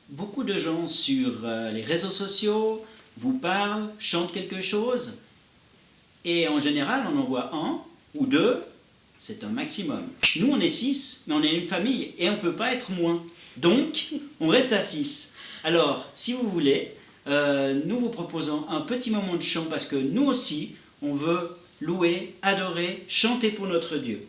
beaucoup de gens sur les réseaux sociaux vous parlent, chantent quelque chose, et en général, on en voit un ou deux, c'est un maximum. Nous, on est 6, mais on est une famille, et on ne peut pas être moins. Donc, on reste à 6. Alors, si vous voulez, nous vous proposons un petit moment de chant, parce que nous aussi, on veut louer, adorer, chanter pour notre Dieu.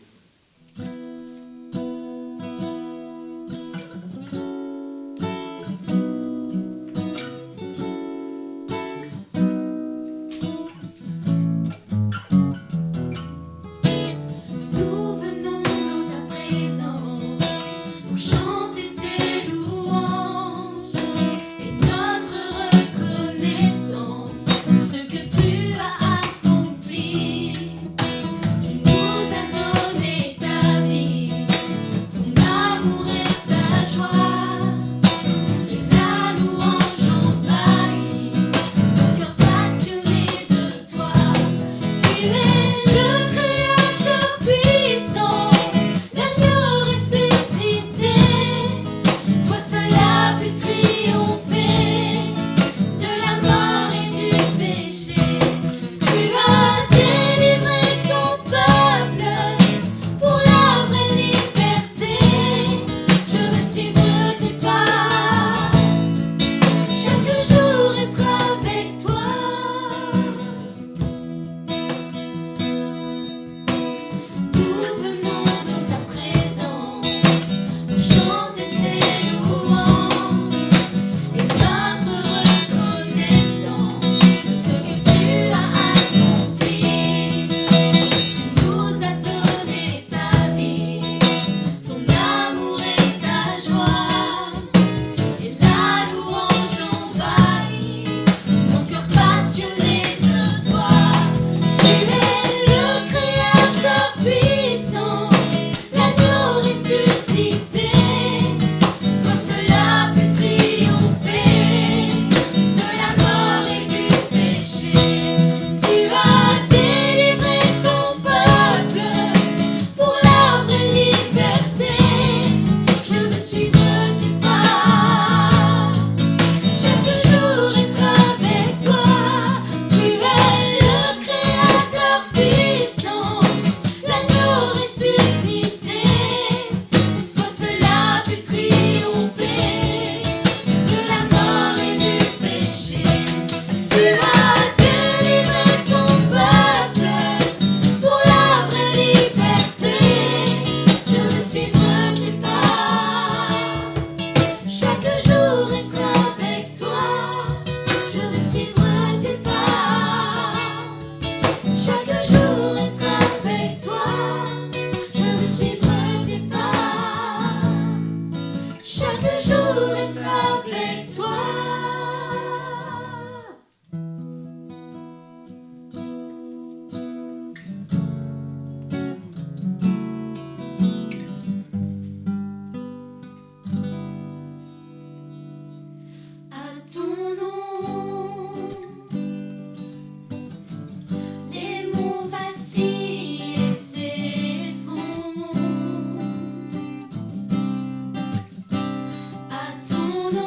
Ton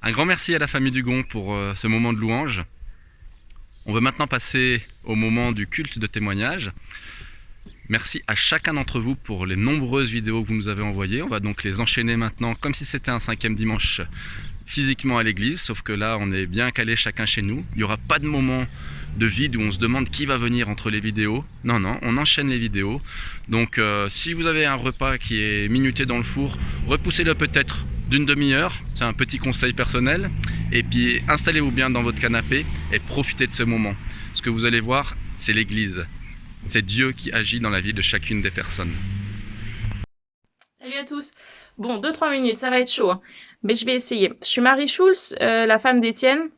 Un grand merci à la famille Dugon pour ce moment de louange. On va maintenant passer au moment du culte de témoignage. Merci à chacun d'entre vous pour les nombreuses vidéos que vous nous avez envoyées. On va donc les enchaîner maintenant comme si c'était un 5e dimanche physiquement à l'église, sauf que là on est bien calés chacun chez nous. Il n'y aura pas de moment de vide où on se demande qui va venir entre les vidéos. Non, on enchaîne les vidéos. Donc si vous avez un repas qui est minuté dans le four, repoussez-le peut-être d'une demi-heure. C'est un petit conseil personnel. Et puis installez-vous bien dans votre canapé et profitez de ce moment. Ce que vous allez voir, c'est l'église. C'est Dieu qui agit dans la vie de chacune des personnes. Salut à tous. Bon, 2-3 minutes, ça va être chaud, hein. Mais je vais essayer. Je suis Marie Schulz, la femme d'Étienne.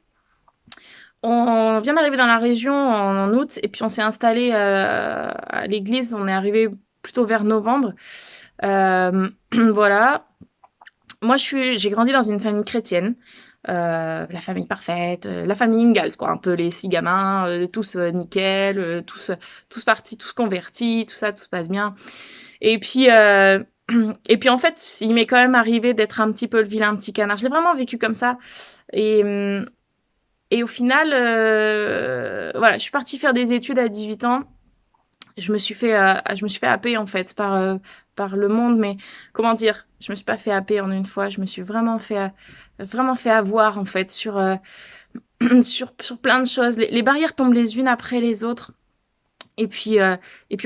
On vient d'arriver dans la région en août et puis on s'est installé à l'église. On est arrivé plutôt vers novembre. Voilà. Moi, j'ai grandi dans une famille chrétienne. La famille parfaite, la famille Ingalls, quoi, un peu les 6 gamins, tous nickel, tous partis, tous convertis, tout ça, tout se passe bien. Et puis en fait, il m'est quand même arrivé d'être un petit peu le vilain petit canard. Je l'ai vraiment vécu comme ça. Et au final, voilà, je suis partie faire des études à 18 ans. Je me suis fait happer en fait par le monde, mais comment dire, je me suis pas fait happer en une fois. Je me suis vraiment fait avoir en fait sur sur plein de choses. Les barrières tombent les unes après les autres. Et puis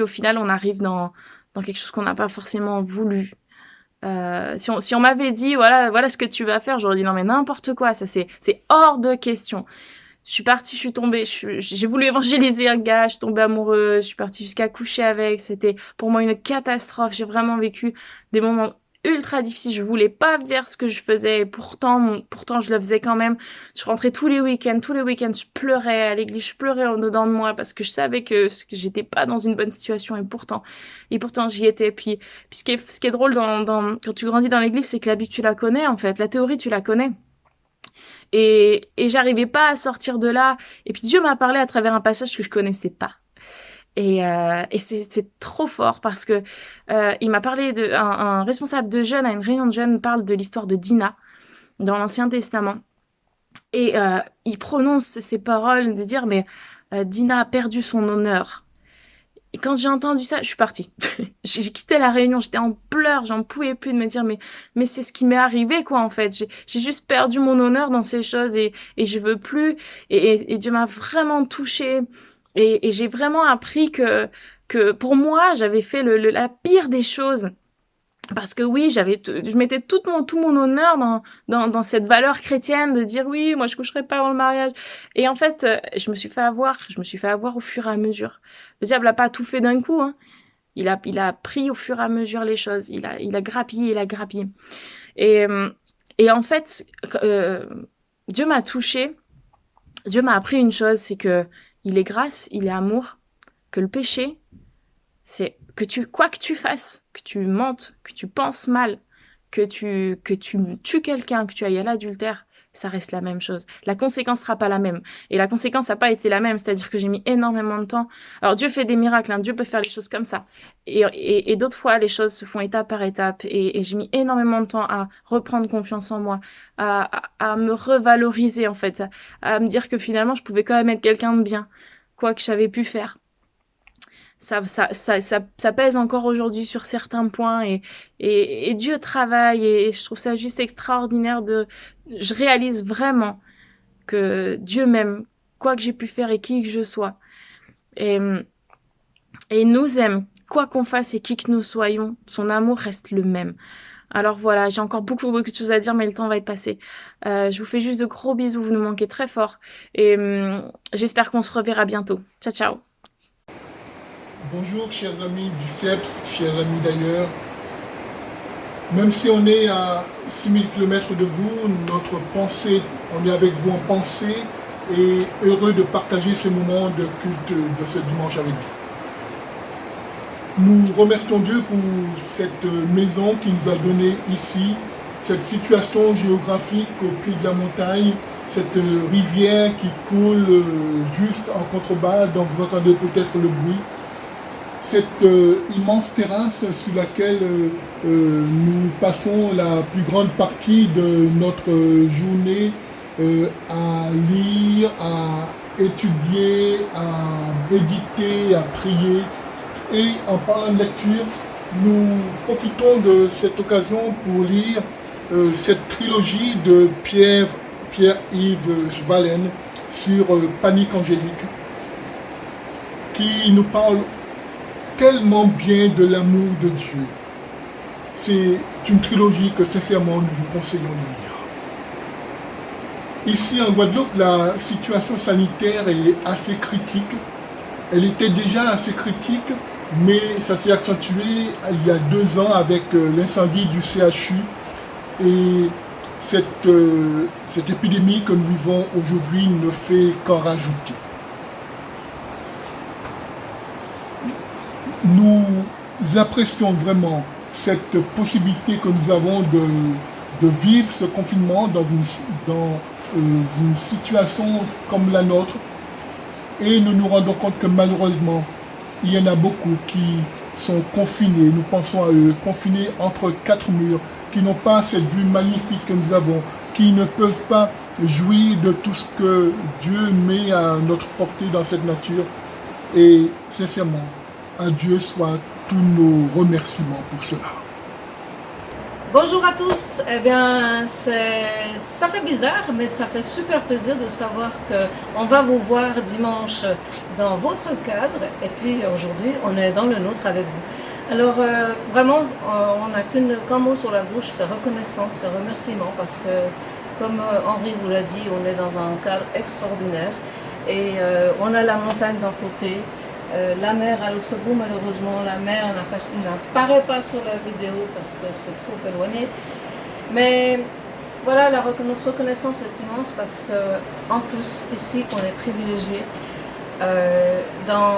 au final, on arrive dans quelque chose qu'on n'a pas forcément voulu. Si on m'avait dit voilà ce que tu vas faire, j'aurais dit non mais n'importe quoi, ça c'est hors de question. Je suis partie, je suis tombée, j'ai voulu évangéliser un gars, je suis tombée amoureuse, je suis partie jusqu'à coucher avec, c'était pour moi une catastrophe. J'ai vraiment vécu des moments ultra difficiles, je voulais pas faire ce que je faisais, et pourtant je le faisais quand même. Je rentrais tous les week-ends, je pleurais à l'église, je pleurais en dedans de moi parce que je savais que j'étais pas dans une bonne situation, et pourtant j'y étais. Puis ce qui est drôle quand tu grandis dans l'église, c'est que la Bible tu la connais en fait, la théorie tu la connais. Et j'arrivais pas à sortir de là. Et puis Dieu m'a parlé à travers un passage que je connaissais pas. Et c'est trop fort parce que il m'a parlé un responsable de jeunes à une réunion de jeunes parle de l'histoire de Dinah dans l'Ancien Testament. Et il prononce ces paroles de dire mais Dinah a perdu son honneur. Et quand j'ai entendu ça, je suis partie. J'ai quitté la réunion, j'étais en pleurs, j'en pouvais plus de me dire mais c'est ce qui m'est arrivé quoi en fait. J'ai juste perdu mon honneur dans ces choses et je veux plus. Et Dieu m'a vraiment touchée et j'ai vraiment appris que pour moi j'avais fait la pire des choses. Parce que oui, je mettais tout mon honneur dans cette valeur chrétienne de dire oui, moi je coucherai pas avant le mariage. Et en fait, je me suis fait avoir au fur et à mesure. Le diable a pas tout fait d'un coup, hein. Il a pris au fur et à mesure les choses. Il a grappillé. Et en fait, Dieu m'a touchée. Dieu m'a appris une chose, c'est que il est grâce, il est amour, que le péché, c'est quoi que tu fasses, que tu mentes, que tu penses mal, que tu tues quelqu'un, que tu ailles à l'adultère, ça reste la même chose. La conséquence sera pas la même. Et la conséquence n'a pas été la même, c'est-à-dire que j'ai mis énormément de temps. Alors Dieu fait des miracles, hein, Dieu peut faire les choses comme ça. Et d'autres fois, les choses se font étape par étape. Et j'ai mis énormément de temps à reprendre confiance en moi, à me revaloriser en fait, à me dire que finalement, je pouvais quand même être quelqu'un de bien, quoi que j'avais pu faire. Ça pèse encore aujourd'hui sur certains points et Dieu travaille et je trouve ça juste extraordinaire je réalise vraiment que Dieu m'aime, quoi que j'ai pu faire et qui que je sois. Et il nous aime, quoi qu'on fasse et qui que nous soyons, son amour reste le même. Alors voilà, j'ai encore beaucoup de choses à dire, mais le temps va être passé. Je vous fais juste de gros bisous, vous nous manquez très fort. Et j'espère qu'on se reverra bientôt. Ciao, ciao. Bonjour chers amis du CEPS, chers amis d'ailleurs. Même si on est à 6000 km de vous, notre pensée, on est avec vous en pensée et heureux de partager ce moment de culte de ce dimanche avec vous. Nous remercions Dieu pour cette maison qu'il nous a donnée ici, cette situation géographique au pied de la montagne, cette rivière qui coule juste en contrebas, dont vous entendez peut-être le bruit. Cette immense terrasse sur laquelle Nous passons la plus grande partie de notre journée à lire, à étudier, à méditer, à prier. Et en parlant de lecture, nous profitons de cette occasion pour lire cette trilogie de Pierre-Yves Schwalen sur Panique angélique, qui nous parle tellement bien de l'amour de Dieu. C'est une trilogie que sincèrement nous vous conseillons de lire. Ici en Guadeloupe, la situation sanitaire est assez critique. Elle était déjà assez critique, mais ça s'est accentué il y a 2 ans avec l'incendie du CHU et cette épidémie que nous vivons aujourd'hui ne fait qu'en rajouter. Nous apprécions vraiment cette possibilité que nous avons de vivre ce confinement dans une situation comme la nôtre, et nous nous rendons compte que malheureusement il y en a beaucoup qui sont confinés, nous pensons à eux, confinés entre 4 murs, qui n'ont pas cette vue magnifique que nous avons, qui ne peuvent pas jouir de tout ce que Dieu met à notre portée dans cette nature. Et sincèrement, à Dieu soient tous nos remerciements pour cela. Bonjour à tous, eh bien ça fait bizarre mais ça fait super plaisir de savoir qu'on va vous voir dimanche dans votre cadre et puis aujourd'hui on est dans le nôtre avec vous. Alors vraiment on n'a qu'un mot sur la bouche, c'est reconnaissance, c'est remerciement parce que comme Henri vous l'a dit, on est dans un cadre extraordinaire et on a la montagne d'un côté. La mer à l'autre bout, malheureusement, la mer n'apparaît pas sur la vidéo parce que c'est trop éloigné. Mais voilà, notre reconnaissance est immense parce que, en plus, ici, on est privilégié.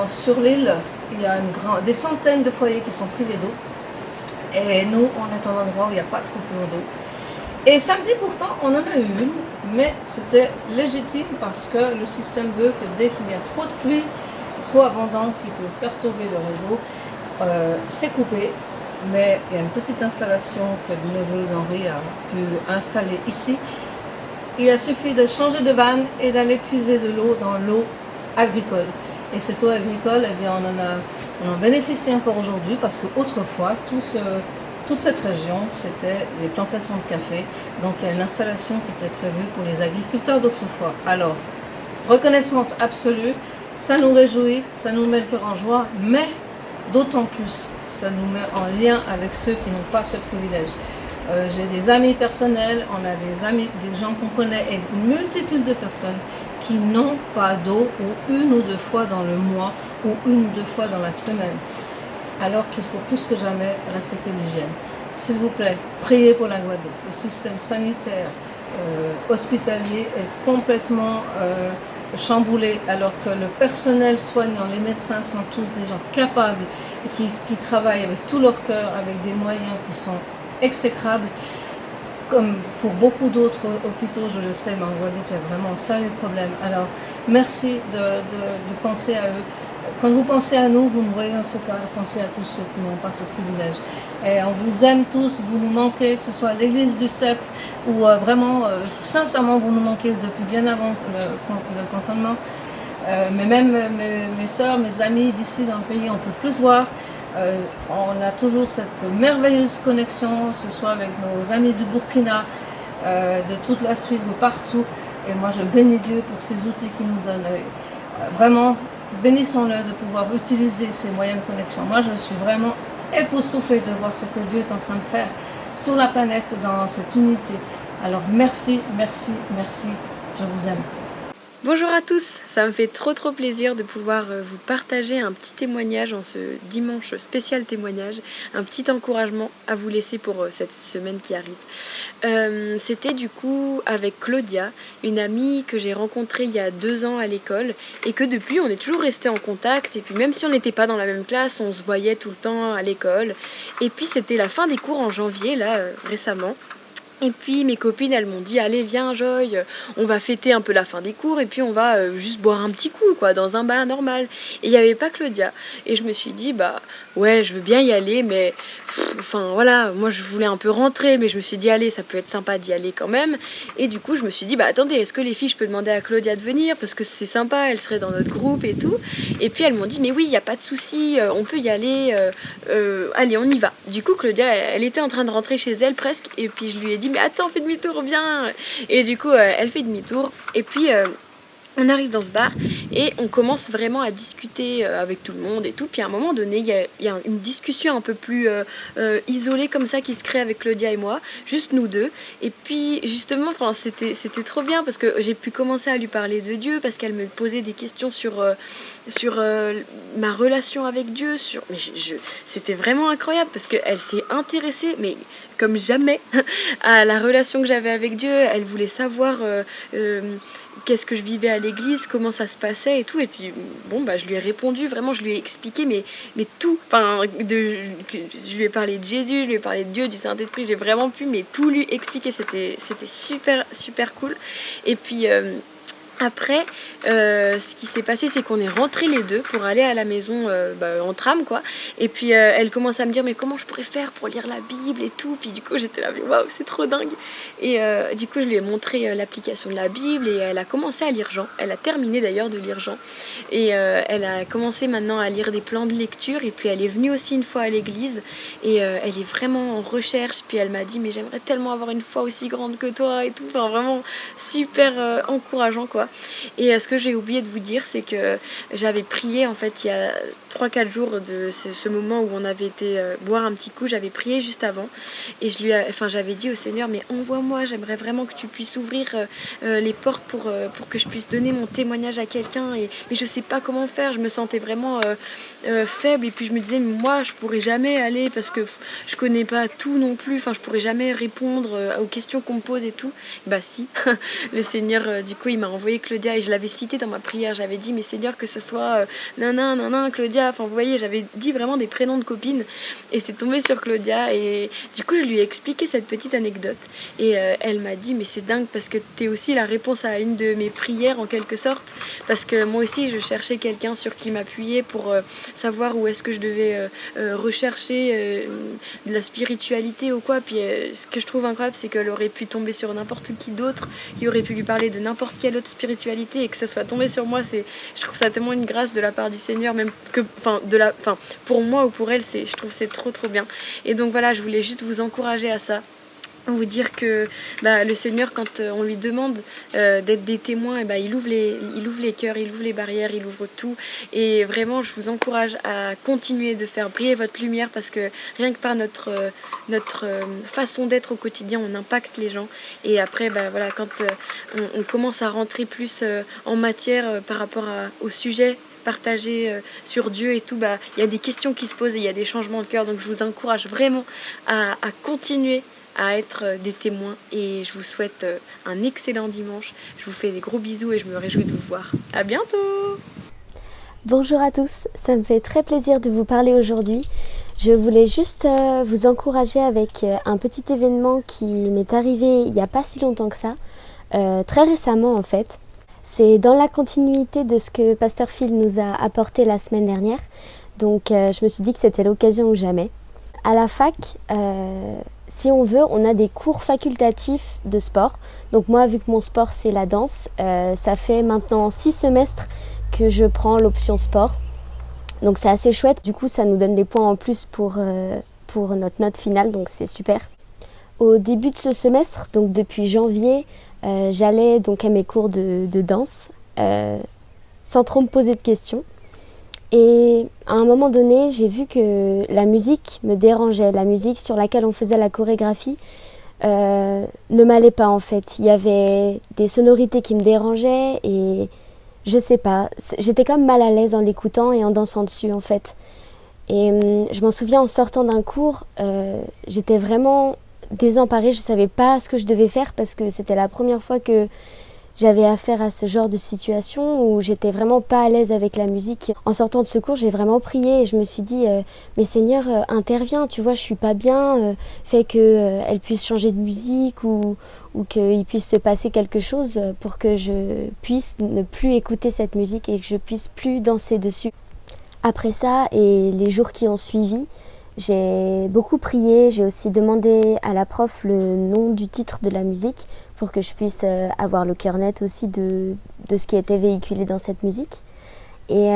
Sur l'île, il y a des centaines de foyers qui sont privés d'eau. Et nous, on est en endroit où il n'y a pas trop d'eau. Et samedi, pourtant, on en a eu une, mais c'était légitime parce que le système veut que dès qu'il y a trop de pluie, trop abondante qui peut perturber le réseau, c'est coupé, mais il y a une petite installation que le neveu d'Henri a pu installer ici. Il a suffi de changer de vanne et d'aller puiser de l'eau dans l'eau agricole. Et cette eau agricole, eh bien, on en bénéficie encore aujourd'hui parce qu'autrefois, toute cette région, c'était les plantations de café. Donc il y a une installation qui était prévue pour les agriculteurs d'autrefois. Alors, reconnaissance absolue. Ça nous réjouit, ça nous met le cœur en joie, mais d'autant plus, ça nous met en lien avec ceux qui n'ont pas ce privilège. J'ai des amis personnels, on a des amis, des gens qu'on connaît et une multitude de personnes qui n'ont pas d'eau ou 1 ou 2 fois dans le mois ou 1 ou 2 fois dans la semaine. Alors qu'il faut plus que jamais respecter l'hygiène. S'il vous plaît, priez pour la Guadeloupe. Le système sanitaire hospitalier est complètement chamboulé, alors que le personnel soignant, les médecins sont tous des gens capables et qui travaillent avec tout leur cœur, avec des moyens qui sont exécrables. Comme pour beaucoup d'autres hôpitaux, je le sais, mais en Guadeloupe, il y a vraiment un sérieux problème. Alors, merci de penser à eux. Quand vous pensez à nous, vous nous voyez dans ce cas, pensez à tous ceux qui n'ont pas ce privilège. Et on vous aime tous, vous nous manquez, que ce soit à l'église du CEP ou vraiment, sincèrement, vous nous manquez depuis bien avant le cantonnement. Mais même mes soeurs, mes amis d'ici dans le pays, on peut plus voir. On a toujours cette merveilleuse connexion, que ce soit avec nos amis du Burkina, de toute la Suisse, de partout. Et moi, je bénis Dieu pour ces outils qu'il nous donne. Vraiment, bénissons-le de pouvoir utiliser ces moyens de connexion. Moi, je suis vraiment époustouflée de voir ce que Dieu est en train de faire sur la planète dans cette unité. Alors merci, merci, merci, je vous aime. Bonjour à tous, ça me fait trop plaisir de pouvoir vous partager un petit témoignage en ce dimanche spécial témoignage, un petit encouragement à vous laisser pour cette semaine qui arrive. C'était du coup avec Claudia, une amie que j'ai rencontrée il y a 2 ans à l'école et que depuis on est toujours resté en contact et puis même si on n'était pas dans la même classe, on se voyait tout le temps à l'école et puis c'était la fin des cours en janvier là récemment. Et puis mes copines, elles m'ont dit, allez viens Joy, on va fêter un peu la fin des cours et puis on va juste boire un petit coup quoi, dans un bar normal. Et il n'y avait pas Claudia. Et je me suis dit, bah ouais, je veux bien y aller, mais enfin voilà, moi je voulais un peu rentrer, mais je me suis dit, allez, ça peut être sympa d'y aller quand même. Et du coup, je me suis dit, bah attendez, est-ce que les filles, je peux demander à Claudia de venir parce que c'est sympa, elle serait dans notre groupe et tout. Et puis elles m'ont dit, mais oui, il n'y a pas de souci, on peut y aller, allez, on y va. Du coup, Claudia, elle était en train de rentrer chez elle presque, et puis je lui ai dit, mais attends, fais demi-tour, viens. Et du coup, elle fait demi-tour, et puis on arrive dans ce bar et on commence vraiment à discuter avec tout le monde et tout. Puis à un moment donné, il y a une discussion un peu plus isolée comme ça qui se crée avec Claudia et moi, juste nous deux. Et puis justement, c'était trop bien parce que j'ai pu commencer à lui parler de Dieu, parce qu'elle me posait des questions sur ma relation avec Dieu. Mais c'était vraiment incroyable parce qu'elle s'est intéressée, mais comme jamais, à la relation que j'avais avec Dieu. Elle voulait savoir qu'est-ce que je vivais à l'église, comment ça se passait et tout. Et puis bon, bah je lui ai répondu, vraiment je lui ai expliqué mais tout, je lui ai parlé de Jésus, je lui ai parlé de Dieu, du Saint-Esprit, j'ai vraiment pu tout lui expliquer. C'était super cool. Et puis après, ce qui s'est passé, c'est qu'on est rentrés les deux pour aller à la maison en tram, quoi. Et puis elle commence à me dire, mais comment je pourrais faire pour lire la Bible et tout. Puis du coup, j'étais là, mais waouh, c'est trop dingue. Et du coup, je lui ai montré l'application de la Bible et elle a commencé à lire Jean. Elle a terminé d'ailleurs de lire Jean. Et elle a commencé maintenant à lire des plans de lecture. Et puis elle est venue aussi une fois à l'église et elle est vraiment en recherche. Puis elle m'a dit, mais j'aimerais tellement avoir une foi aussi grande que toi et tout. Enfin, vraiment super encourageant, quoi. Et ce que j'ai oublié de vous dire, c'est que j'avais prié en fait il y a 3-4 jours de ce moment où on avait été boire un petit coup. J'avais prié juste avant et j'avais dit au Seigneur, mais envoie-moi, j'aimerais vraiment que tu puisses ouvrir les portes pour que je puisse donner mon témoignage à quelqu'un, mais je sais pas comment faire. Je me sentais vraiment faible et puis je me disais, moi je pourrais jamais aller parce que je connais pas tout non plus, enfin je pourrais jamais répondre aux questions qu'on me pose et tout. Bah si, le Seigneur du coup il m'a envoyé Claudia et je l'avais cité dans ma prière. J'avais dit, mais Seigneur, que ce soit nanan, Claudia, enfin vous voyez, j'avais dit vraiment des prénoms de copines et c'est tombé sur Claudia. Et du coup je lui ai expliqué cette petite anecdote et elle m'a dit, mais c'est dingue parce que t'es aussi la réponse à une de mes prières en quelque sorte, parce que moi aussi je cherchais quelqu'un sur qui m'appuyer pour savoir où est-ce que je devais rechercher de la spiritualité ou quoi. Puis ce que je trouve incroyable, c'est qu'elle aurait pu tomber sur n'importe qui d'autre, qui aurait pu lui parler de n'importe quelle autre spiritualité, et que ce soit tombé sur moi, je trouve ça tellement une grâce de la part du Seigneur, même que pour moi ou pour elle, je trouve que c'est trop bien. Et donc voilà, je voulais juste vous encourager à ça, vous dire que le Seigneur, quand on lui demande d'être des témoins, et il ouvre les cœurs, il ouvre les barrières, il ouvre tout. Et vraiment, je vous encourage à continuer de faire briller votre lumière, parce que rien que par notre façon d'être au quotidien, on impacte les gens. Et après, quand on commence à rentrer plus en matière par rapport au sujet partagé sur Dieu et tout, il y a des questions qui se posent et il y a des changements de cœur. Donc je vous encourage vraiment à continuer à être des témoins, et je vous souhaite un excellent dimanche. Je vous fais des gros bisous et je me réjouis de vous voir. À bientôt. Bonjour à tous, ça me fait très plaisir de vous parler aujourd'hui. Je voulais juste vous encourager avec un petit événement qui m'est arrivé il n'y a pas si longtemps que ça, très récemment en fait. C'est dans la continuité de ce que Pasteur Phil nous a apporté la semaine dernière, donc je me suis dit que c'était l'occasion ou jamais. À la fac, si on veut, on a des cours facultatifs de sport. Donc moi, vu que mon sport c'est la danse, ça fait maintenant 6 semestres que je prends l'option sport. Donc c'est assez chouette, du coup ça nous donne des points en plus pour notre note finale, donc c'est super. Au début de ce semestre, donc depuis janvier, j'allais donc à mes cours de danse sans trop me poser de questions. Et à un moment donné, j'ai vu que la musique me dérangeait, la musique sur laquelle on faisait la chorégraphie ne m'allait pas en fait. Il y avait des sonorités qui me dérangeaient et je sais pas, j'étais comme mal à l'aise en l'écoutant et en dansant dessus en fait. Et je m'en souviens, en sortant d'un cours, j'étais vraiment désemparée, je savais pas ce que je devais faire parce que c'était la première fois que j'avais affaire à ce genre de situation où j'étais vraiment pas à l'aise avec la musique. En sortant de ce cours, j'ai vraiment prié et je me suis dit mais Seigneur, interviens, tu vois, je suis pas bien, fais que elle puisse changer de musique ou qu'il puisse se passer quelque chose pour que je puisse ne plus écouter cette musique et que je puisse plus danser dessus. Après ça et les jours qui ont suivi, j'ai beaucoup prié, j'ai aussi demandé à la prof le nom du titre de la musique pour que je puisse avoir le cœur net aussi de ce qui était véhiculé dans cette musique. Et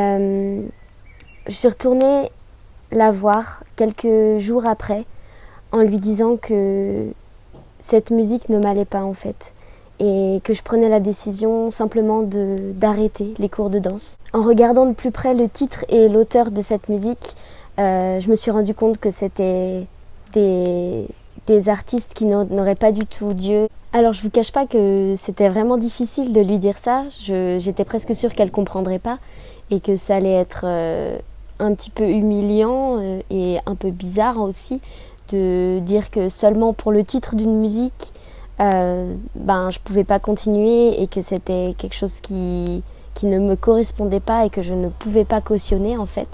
je suis retournée la voir quelques jours après en lui disant que cette musique ne m'allait pas en fait et que je prenais la décision simplement d'arrêter les cours de danse. En regardant de plus près le titre et l'auteur de cette musique, je me suis rendu compte que c'était des artistes qui n'auraient pas du tout Dieu. Alors je vous cache pas que c'était vraiment difficile de lui dire ça, j'étais presque sûre qu'elle comprendrait pas et que ça allait être un petit peu humiliant et un peu bizarre aussi de dire que seulement pour le titre d'une musique je pouvais pas continuer et que c'était quelque chose qui ne me correspondait pas et que je ne pouvais pas cautionner en fait.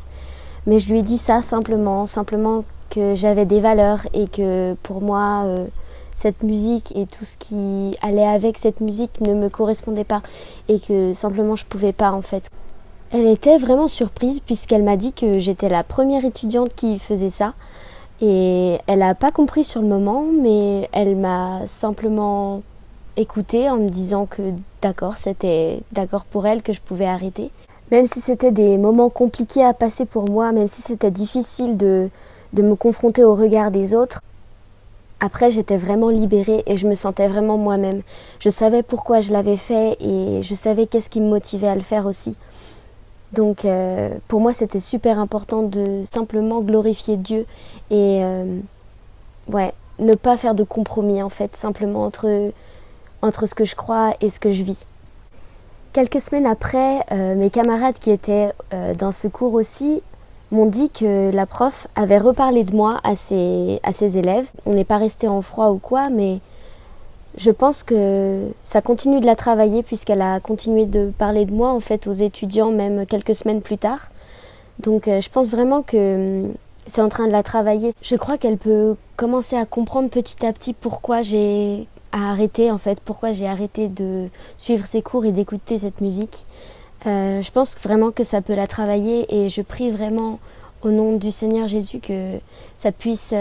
Mais je lui ai dit ça simplement que j'avais des valeurs et que pour moi cette musique et tout ce qui allait avec cette musique ne me correspondait pas et que simplement je pouvais pas en fait. Elle était vraiment surprise puisqu'elle m'a dit que j'étais la première étudiante qui faisait ça et elle n'a pas compris sur le moment mais elle m'a simplement écoutée en me disant que d'accord, c'était d'accord pour elle que je pouvais arrêter. Même si c'était des moments compliqués à passer pour moi, même si c'était difficile de me confronter au regard des autres, après j'étais vraiment libérée et je me sentais vraiment moi-même. Je savais pourquoi je l'avais fait et je savais qu'est-ce qui me motivait à le faire aussi. Donc pour moi c'était super important de simplement glorifier Dieu et ne pas faire de compromis en fait, simplement entre ce que je crois et ce que je vis. Quelques semaines après, mes camarades qui étaient dans ce cours aussi m'ont dit que la prof avait reparlé de moi à ses élèves. On n'est pas resté en froid ou quoi, mais je pense que ça continue de la travailler puisqu'elle a continué de parler de moi en fait aux étudiants même quelques semaines plus tard. Donc je pense vraiment que c'est en train de la travailler. Je crois qu'elle peut commencer à comprendre petit à petit pourquoi j'ai arrêté en fait, pourquoi j'ai arrêté de suivre ses cours et d'écouter cette musique. Je pense vraiment que ça peut la travailler et je prie vraiment au nom du Seigneur Jésus que ça puisse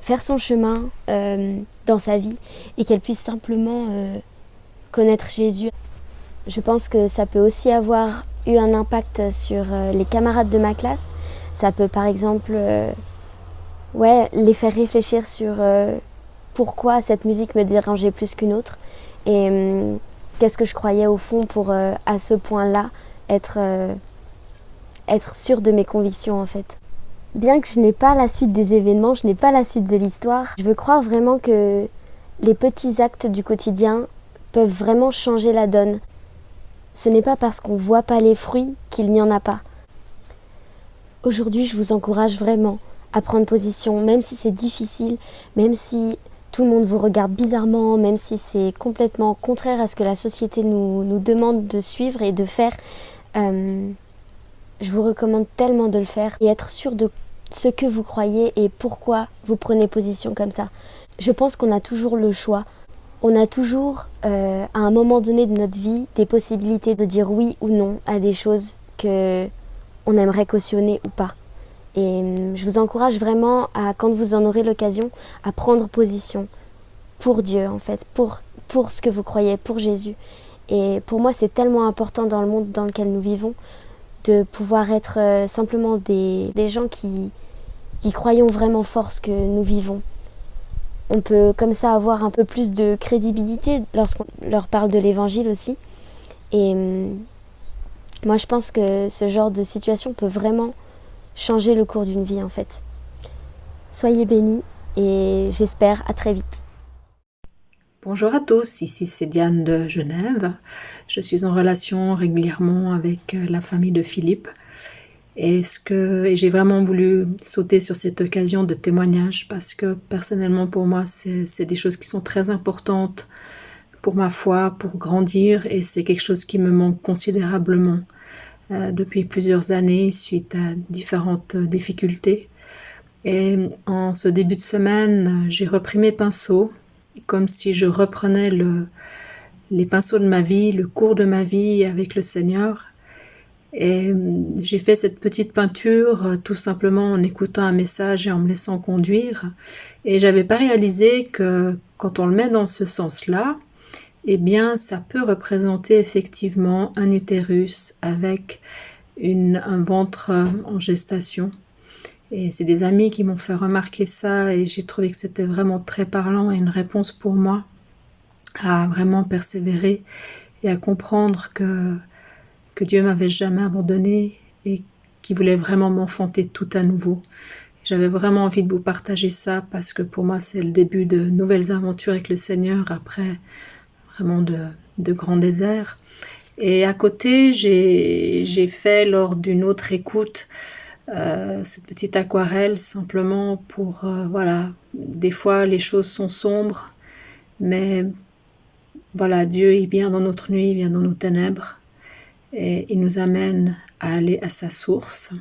faire son chemin dans sa vie et qu'elle puisse simplement connaître Jésus. Je pense que ça peut aussi avoir eu un impact sur les camarades de ma classe. Ça peut par exemple les faire réfléchir sur pourquoi cette musique me dérangeait plus qu'une autre et qu'est-ce que je croyais au fond pour à ce point-là être sûre de mes convictions en fait. Bien que je n'ai pas la suite des événements, je n'ai pas la suite de l'histoire, je veux croire vraiment que les petits actes du quotidien peuvent vraiment changer la donne. Ce n'est pas parce qu'on ne voit pas les fruits qu'il n'y en a pas. Aujourd'hui, je vous encourage vraiment à prendre position, même si c'est difficile, même si tout le monde vous regarde bizarrement, même si c'est complètement contraire à ce que la société nous demande de suivre et de faire. Je vous recommande tellement de le faire et être sûr de ce que vous croyez et pourquoi vous prenez position comme ça. Je pense qu'on a toujours le choix. On a toujours, à un moment donné de notre vie, des possibilités de dire oui ou non à des choses qu'on aimerait cautionner ou pas. Et je vous encourage vraiment, quand vous en aurez l'occasion, à prendre position pour Dieu, en fait, pour ce que vous croyez, pour Jésus. Et pour moi, c'est tellement important dans le monde dans lequel nous vivons de pouvoir être simplement des gens qui croyons vraiment fort ce que nous vivons. On peut comme ça avoir un peu plus de crédibilité lorsqu'on leur parle de l'évangile aussi. Et moi, je pense que ce genre de situation peut vraiment changer le cours d'une vie en fait. Soyez bénis et j'espère à très vite. Bonjour à tous, ici c'est Diane de Genève. Je suis en relation régulièrement avec la famille de Philippe. Et j'ai vraiment voulu sauter sur cette occasion de témoignage parce que personnellement pour moi c'est des choses qui sont très importantes pour ma foi, pour grandir, et c'est quelque chose qui me manque considérablement depuis plusieurs années suite à différentes difficultés. Et en ce début de semaine, j'ai repris mes pinceaux, comme si je reprenais les pinceaux de ma vie, le cours de ma vie avec le Seigneur. Et j'ai fait cette petite peinture tout simplement en écoutant un message et en me laissant conduire. Et j'avais pas réalisé que quand on le met dans ce sens-là, eh bien ça peut représenter effectivement un utérus avec un ventre en gestation. Et c'est des amis qui m'ont fait remarquer ça et j'ai trouvé que c'était vraiment très parlant et une réponse pour moi à vraiment persévérer et à comprendre que Dieu m'avait jamais abandonné et qu'il voulait vraiment m'enfanter tout à nouveau. J'avais vraiment envie de vous partager ça parce que pour moi c'est le début de nouvelles aventures avec le Seigneur après vraiment de grands déserts. Et à côté, j'ai fait lors d'une autre écoute cette petite aquarelle simplement pour, voilà, des fois les choses sont sombres, mais voilà, Dieu il vient dans notre nuit, il vient dans nos ténèbres et il nous amène à aller à sa source.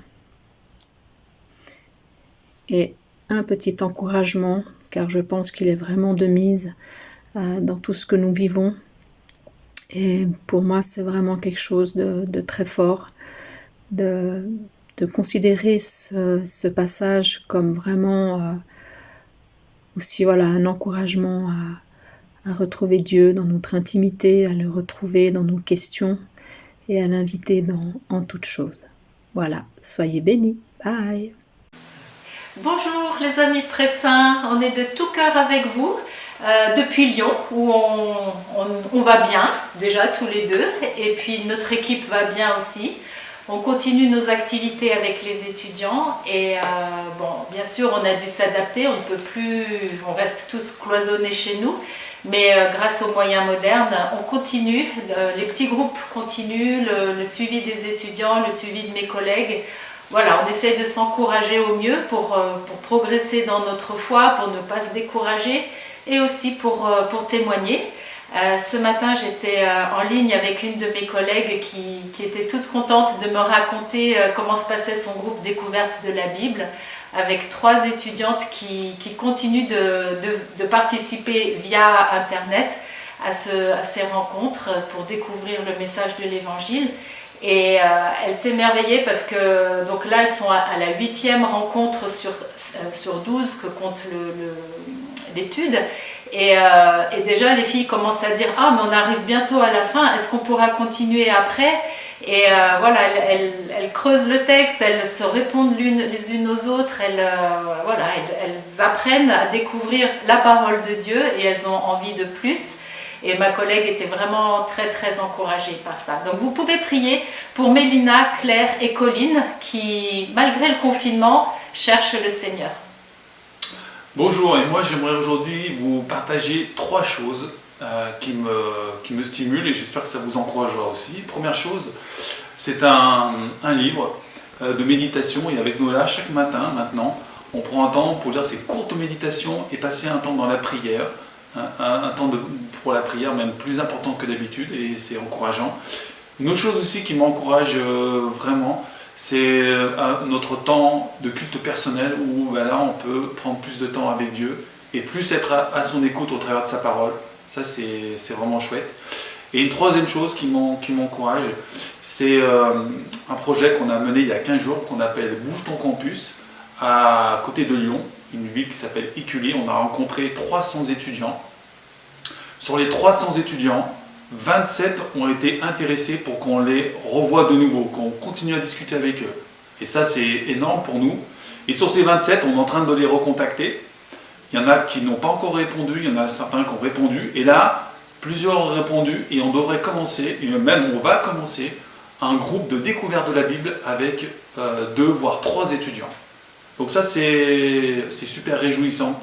Et un petit encouragement, car je pense qu'il est vraiment de mise dans tout ce que nous vivons. Et pour moi, c'est vraiment quelque chose de très fort, de considérer ce passage comme vraiment aussi voilà, un encouragement à retrouver Dieu dans notre intimité, à le retrouver dans nos questions et à l'inviter en toutes choses. Voilà, soyez bénis. Bye. Bonjour les amis de Prepsaint, on est de tout cœur avec vous depuis Lyon où on va bien déjà tous les deux et puis notre équipe va bien aussi. On continue nos activités avec les étudiants et bon, bien sûr on a dû s'adapter, on ne peut plus, on reste tous cloisonnés chez nous, mais grâce aux moyens modernes, on continue, les petits groupes continuent, le suivi des étudiants, le suivi de mes collègues. Voilà, on essaie de s'encourager au mieux pour progresser dans notre foi, pour ne pas se décourager et aussi pour témoigner. Ce matin, j'étais en ligne avec une de mes collègues qui était toute contente de me raconter comment se passait son groupe découverte de la Bible avec 3 étudiantes qui continuent de participer via Internet à ces rencontres pour découvrir le message de l'Évangile. Et elle s'émerveillait parce que donc là, elles sont à la 8e rencontre sur 12 que compte l'étude. Et déjà, les filles commencent à dire « Ah, mais on arrive bientôt à la fin, est-ce qu'on pourra continuer après ?» Et voilà, elles creusent le texte, elles se répondent les unes aux autres, elles apprennent à découvrir la parole de Dieu et elles ont envie de plus. Et ma collègue était vraiment très très encouragée par ça. Donc vous pouvez prier pour Mélina, Claire et Colline qui, malgré le confinement, cherchent le Seigneur. Bonjour, et moi j'aimerais aujourd'hui vous partager 3 choses qui me stimulent et j'espère que ça vous encouragera aussi. Première chose, c'est un livre de méditation et avec Nola, chaque matin maintenant, on prend un temps pour lire ces courtes méditations et passer un temps dans la prière. Un temps pour la prière même plus important que d'habitude et c'est encourageant. Une autre chose aussi qui m'encourage vraiment, c'est notre temps de culte personnel où là on peut prendre plus de temps avec Dieu et plus être à son écoute au travers de sa parole. Ça c'est vraiment chouette. Et une troisième chose qui m'encourage, c'est un projet qu'on a mené il y a 15 jours qu'on appelle Bouge ton campus à côté de Lyon. Une ville qui s'appelle Écully. On a rencontré 300 étudiants. Sur les 300 étudiants, 27 ont été intéressés pour qu'on les revoie de nouveau, qu'on continue à discuter avec eux. Et ça, c'est énorme pour nous. Et sur ces 27, on est en train de les recontacter. Il y en a qui n'ont pas encore répondu, il y en a certains qui ont répondu. Et là, plusieurs ont répondu et on devrait commencer, et même on va commencer, un groupe de découverte de la Bible avec 2 voire 3 étudiants. Donc ça c'est super réjouissant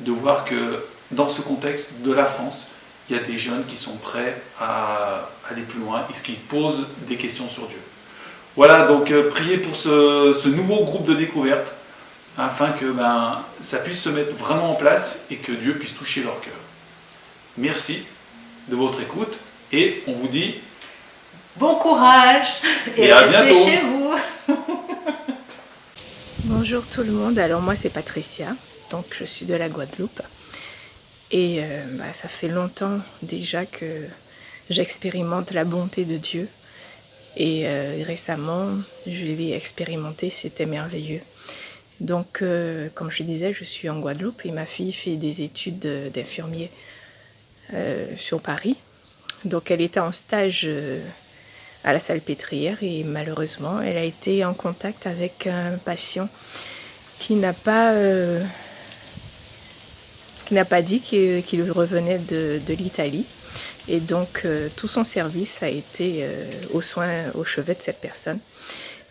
de voir que dans ce contexte de la France, il y a des jeunes qui sont prêts à aller plus loin et qui posent des questions sur Dieu. Voilà, donc priez pour ce nouveau groupe de découverte afin que ça puisse se mettre vraiment en place et que Dieu puisse toucher leur cœur. Merci de votre écoute et on vous dit bon courage et à restez bientôt. chez vous. Bonjour tout le monde, alors moi c'est Patricia, donc je suis de la Guadeloupe et ça fait longtemps déjà que j'expérimente la bonté de Dieu et récemment je l'ai expérimenté, c'était merveilleux. Donc comme je disais, je suis en Guadeloupe et ma fille fait des études d'infirmier sur Paris, donc elle était en stage à la Salpêtrière et malheureusement elle a été en contact avec un patient qui n'a pas dit qu'il revenait de l'Italie et donc tout son service a été au chevet de cette personne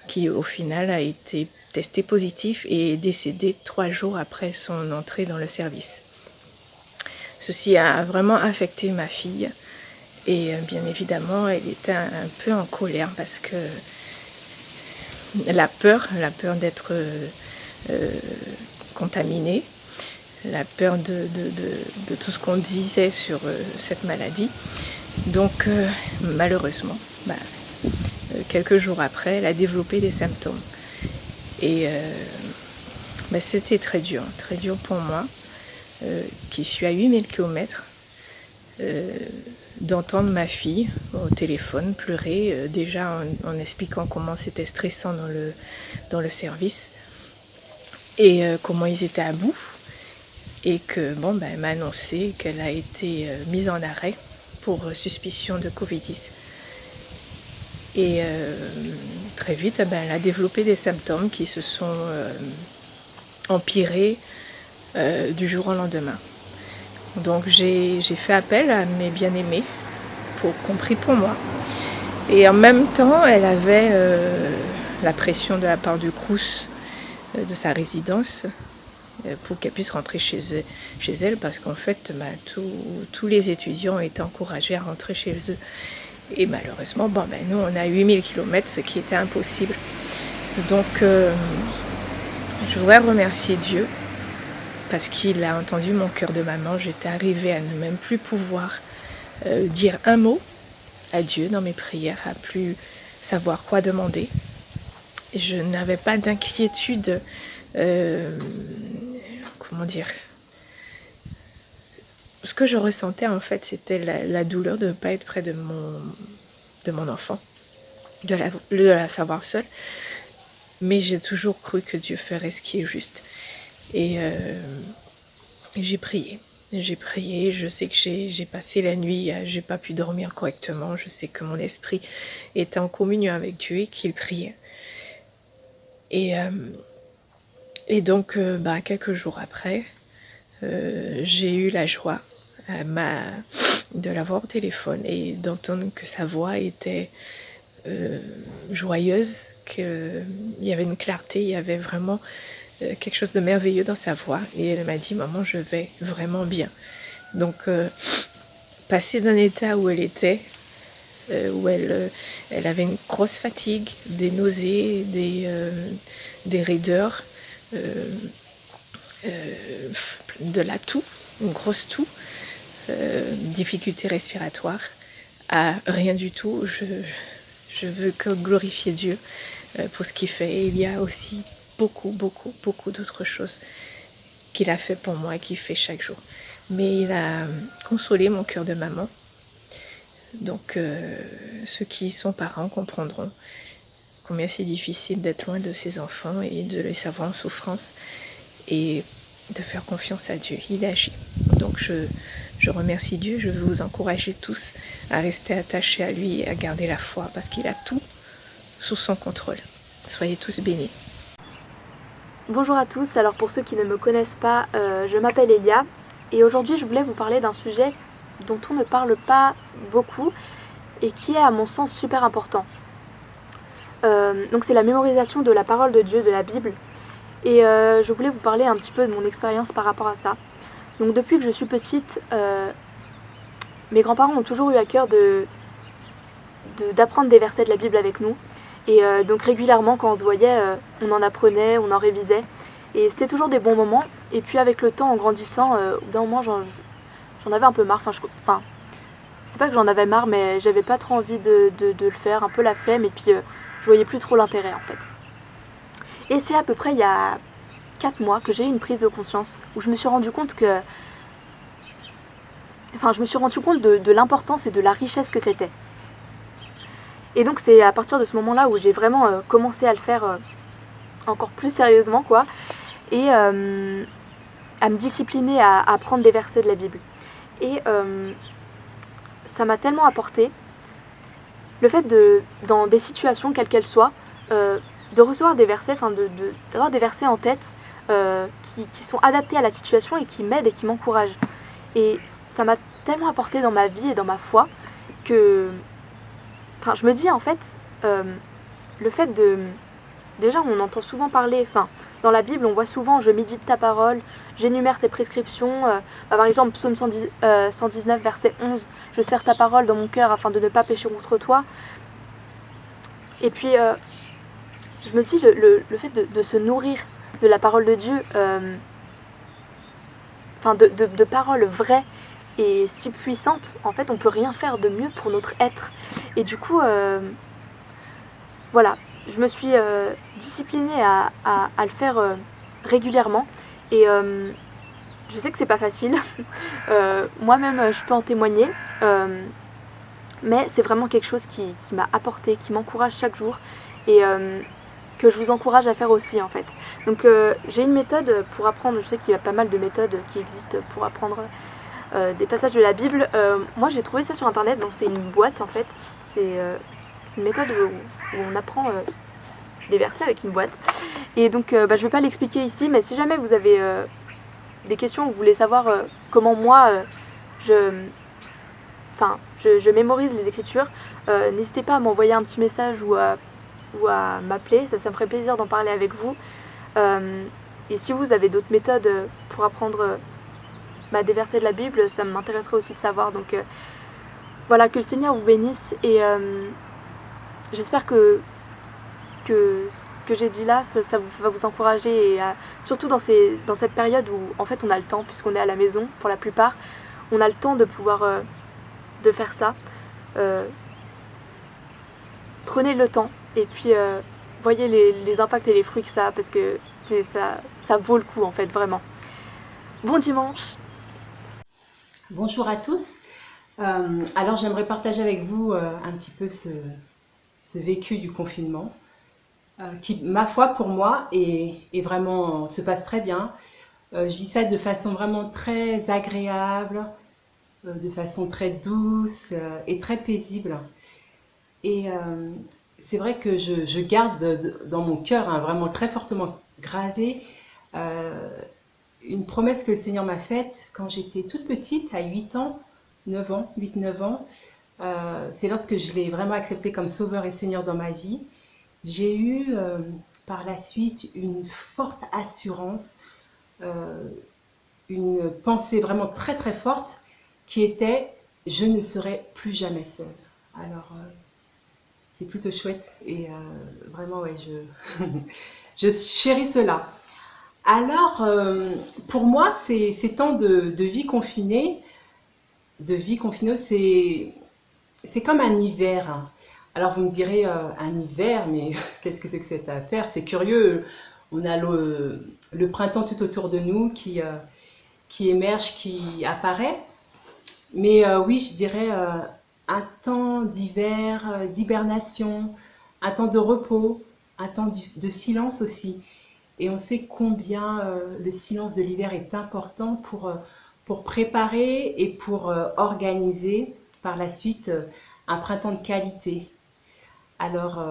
qui au final a été testé positif et est décédé 3 jours après son entrée dans le service. Ceci a vraiment affecté ma fille. Et bien évidemment, elle était un peu en colère parce que la peur d'être contaminée, la peur de tout ce qu'on disait sur cette maladie. Donc malheureusement, quelques jours après, elle a développé des symptômes. Et c'était très dur pour moi, qui suis à 8000 km. D'entendre ma fille au téléphone pleurer, déjà en expliquant comment c'était stressant dans le service et comment ils étaient à bout et que elle m'a annoncé qu'elle a été mise en arrêt pour suspicion de Covid-10 et très vite elle a développé des symptômes qui se sont empirés du jour au lendemain. Donc j'ai fait appel à mes bien-aimés qu'on prie pour moi. Et en même temps, elle avait la pression de la part du Crous de sa résidence pour qu'elle puisse rentrer chez elle parce qu'en fait, tous les étudiants étaient encouragés à rentrer chez eux. Et malheureusement, nous on a 8000 km, ce qui était impossible. Donc je voudrais remercier Dieu parce qu'il a entendu mon cœur de maman. J'étais arrivée à ne même plus pouvoir dire un mot à Dieu dans mes prières, à plus savoir quoi demander. Je n'avais pas d'inquiétude, ce que je ressentais en fait, c'était la douleur de ne pas être près de mon enfant, de la savoir seule. Mais j'ai toujours cru que Dieu ferait ce qui est juste. Et j'ai prié, je sais que j'ai passé la nuit, j'ai pas pu dormir correctement, je sais que mon esprit était en communion avec Dieu et qu'il priait. Et donc, quelques jours après, j'ai eu la joie de l'avoir au téléphone et d'entendre que sa voix était joyeuse, qu'il y avait une clarté, il y avait vraiment quelque chose de merveilleux dans sa voix. Et elle m'a dit, maman, je vais vraiment bien. Donc, passer d'un état où elle était, où elle avait une grosse fatigue, des nausées, des raideurs, de la toux, une grosse toux, difficulté respiratoire, à rien du tout. Je veux que glorifier Dieu pour ce qu'il fait. Et il y a aussi beaucoup d'autres choses qu'il a fait pour moi et qu'il fait chaque jour. Mais il a consolé mon cœur de maman. Donc ceux qui sont parents comprendront combien c'est difficile d'être loin de ses enfants et de les savoir en souffrance et de faire confiance à Dieu. Il agit. Donc je remercie Dieu. Je veux vous encourager tous à rester attachés à lui et à garder la foi parce qu'il a tout sous son contrôle. Soyez tous bénis. Bonjour à tous, alors pour ceux qui ne me connaissent pas, je m'appelle Elia et aujourd'hui je voulais vous parler d'un sujet dont on ne parle pas beaucoup et qui est à mon sens super important. Donc c'est la mémorisation de la parole de Dieu, de la Bible, et je voulais vous parler un petit peu de mon expérience par rapport à ça. Donc depuis que je suis petite, mes grands-parents ont toujours eu à cœur d'apprendre des versets de la Bible avec nous. Et donc régulièrement quand on se voyait, on en apprenait, on en révisait. Et c'était toujours des bons moments. Et puis avec le temps, en grandissant, au bout d'un moment, j'en avais un peu marre. c'est pas que j'en avais marre, mais j'avais pas trop envie de le faire, un peu la flemme, et puis je voyais plus trop l'intérêt en fait. Et c'est à peu près il y a 4 mois que j'ai eu une prise de conscience où je me suis rendu compte que... Enfin, je me suis rendu compte de l'importance et de la richesse que c'était. Et donc c'est à partir de ce moment-là où j'ai vraiment commencé à le faire encore plus sérieusement, quoi, et à me discipliner à apprendre des versets de la Bible. Et ça m'a tellement apporté le fait dans des situations quelles qu'elles soient, de recevoir des versets, enfin d'avoir des versets en tête qui sont adaptés à la situation et qui m'aident et qui m'encouragent. Et ça m'a tellement apporté dans ma vie et dans ma foi que, enfin, je me dis en fait, le fait de... Déjà, on entend souvent parler, enfin, dans la Bible, on voit souvent « je médite ta parole »,« j'énumère tes prescriptions ». Par exemple, psaume 119, verset 11, « je serre ta parole dans mon cœur afin de ne pas pécher contre toi ». Et puis, je me dis, le fait de se nourrir de la parole de Dieu, enfin, de paroles vraies et si puissantes, en fait, on peut rien faire de mieux pour notre être. Et du coup, voilà. Je me suis disciplinée à le faire régulièrement et je sais que c'est pas facile, moi-même je peux en témoigner, mais c'est vraiment quelque chose qui m'a apporté, qui m'encourage chaque jour et que je vous encourage à faire aussi en fait. Donc j'ai une méthode pour apprendre, je sais qu'il y a pas mal de méthodes qui existent pour apprendre des passages de la Bible. Moi j'ai trouvé ça sur internet, donc c'est une boîte en fait, c'est une méthode où on apprend des versets avec une boîte. Et donc je ne vais pas l'expliquer ici, mais si jamais vous avez des questions ou vous voulez savoir comment moi je mémorise les Écritures, n'hésitez pas à m'envoyer un petit message ou à m'appeler, ça me ferait plaisir d'en parler avec vous. Et si vous avez d'autres méthodes pour apprendre des versets de la Bible, ça m'intéresserait aussi de savoir. Donc voilà, que le Seigneur vous bénisse et j'espère que ce que j'ai dit là, ça va vous encourager et surtout dans cette période où en fait on a le temps, puisqu'on est à la maison pour la plupart, on a le temps de pouvoir de faire ça. Prenez le temps et puis voyez les impacts et les fruits que ça a, parce que ça vaut le coup en fait, vraiment. Bon dimanche. Bonjour à tous. Alors j'aimerais partager avec vous un petit peu ce vécu du confinement qui, ma foi, pour moi, est vraiment, se passe très bien. Je vis ça de façon vraiment très agréable, de façon très douce et très paisible. Et c'est vrai que je garde dans mon cœur, vraiment très fortement gravé, une promesse que le Seigneur m'a faite quand j'étais toute petite, à 8-9 ans. C'est lorsque je l'ai vraiment accepté comme sauveur et Seigneur dans ma vie. J'ai eu par la suite une forte assurance, une pensée vraiment très très forte qui était « je ne serai plus jamais seule ». Alors c'est plutôt chouette et vraiment ouais, je chéris cela. Alors pour moi ces temps de vie confinée, c'est comme un hiver. Alors vous me direz, un hiver, mais qu'est-ce que c'est que cette affaire? C'est curieux, on a le printemps tout autour de nous qui émerge, qui apparaît. Mais oui, je dirais un temps d'hiver, d'hibernation, un temps de repos, un temps de silence aussi. Et on sait combien le silence de l'hiver est important pour préparer et pour organiser par la suite un printemps de qualité. Alors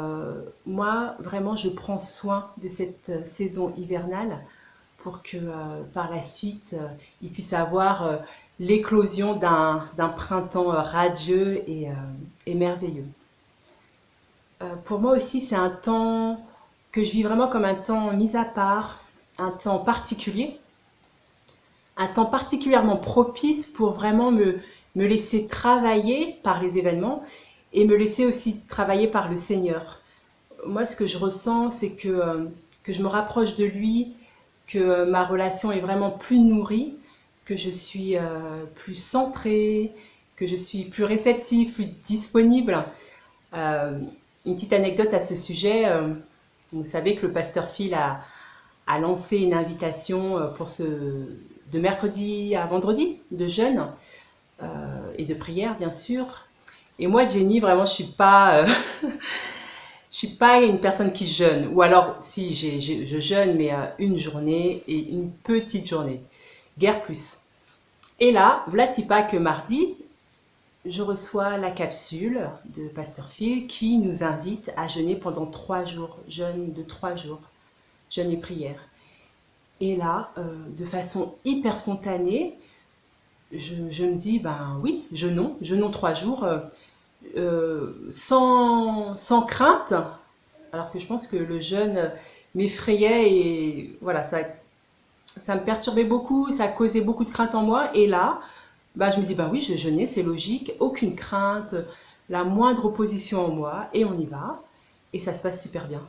moi, vraiment, je prends soin de cette saison hivernale pour que par la suite, il puisse avoir l'éclosion d'un printemps radieux et merveilleux. Pour moi aussi, c'est un temps que je vis vraiment comme un temps mis à part, un temps particulier, un temps particulièrement propice pour vraiment me laisser travailler par les événements et me laisser aussi travailler par le Seigneur. Moi, ce que je ressens, c'est que je me rapproche de lui, que ma relation est vraiment plus nourrie, que je suis plus centrée que je suis plus réceptive, plus disponible. Une petite anecdote à ce sujet. Vous savez que le pasteur Phil a lancé une invitation de mercredi à vendredi, de jeûne et de prière, bien sûr. Et moi, Jenny, vraiment, je suis pas une personne qui jeûne. Ou alors, si, je jeûne, mais une journée et une petite journée. Guère plus. Et là, v'là-t-il pas que mardi, je reçois la capsule de Pasteur Phil qui nous invite à jeûner pendant 3 jours. Jeûne de 3 jours. Jeûne et prière. Et là, de façon hyper spontanée, je me dis, ben oui, jeûnons 3 jours. Sans crainte, alors que je pense que le jeûne m'effrayait et voilà, ça me perturbait beaucoup, ça causait beaucoup de crainte en moi. Et là, bah, je me dis, bah oui, je vais jeûner, c'est logique, aucune crainte, la moindre opposition en moi, et on y va. Et ça se passe super bien.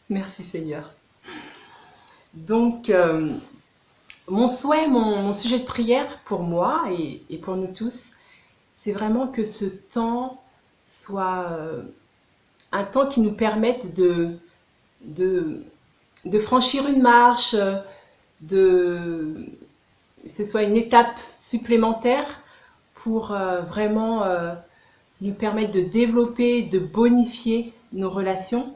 Merci Seigneur. Donc, mon souhait, mon sujet de prière pour moi et pour nous tous, c'est vraiment que ce temps soit un temps qui nous permette de franchir une marche, ce soit une étape supplémentaire pour vraiment nous permettre de développer, de bonifier nos relations,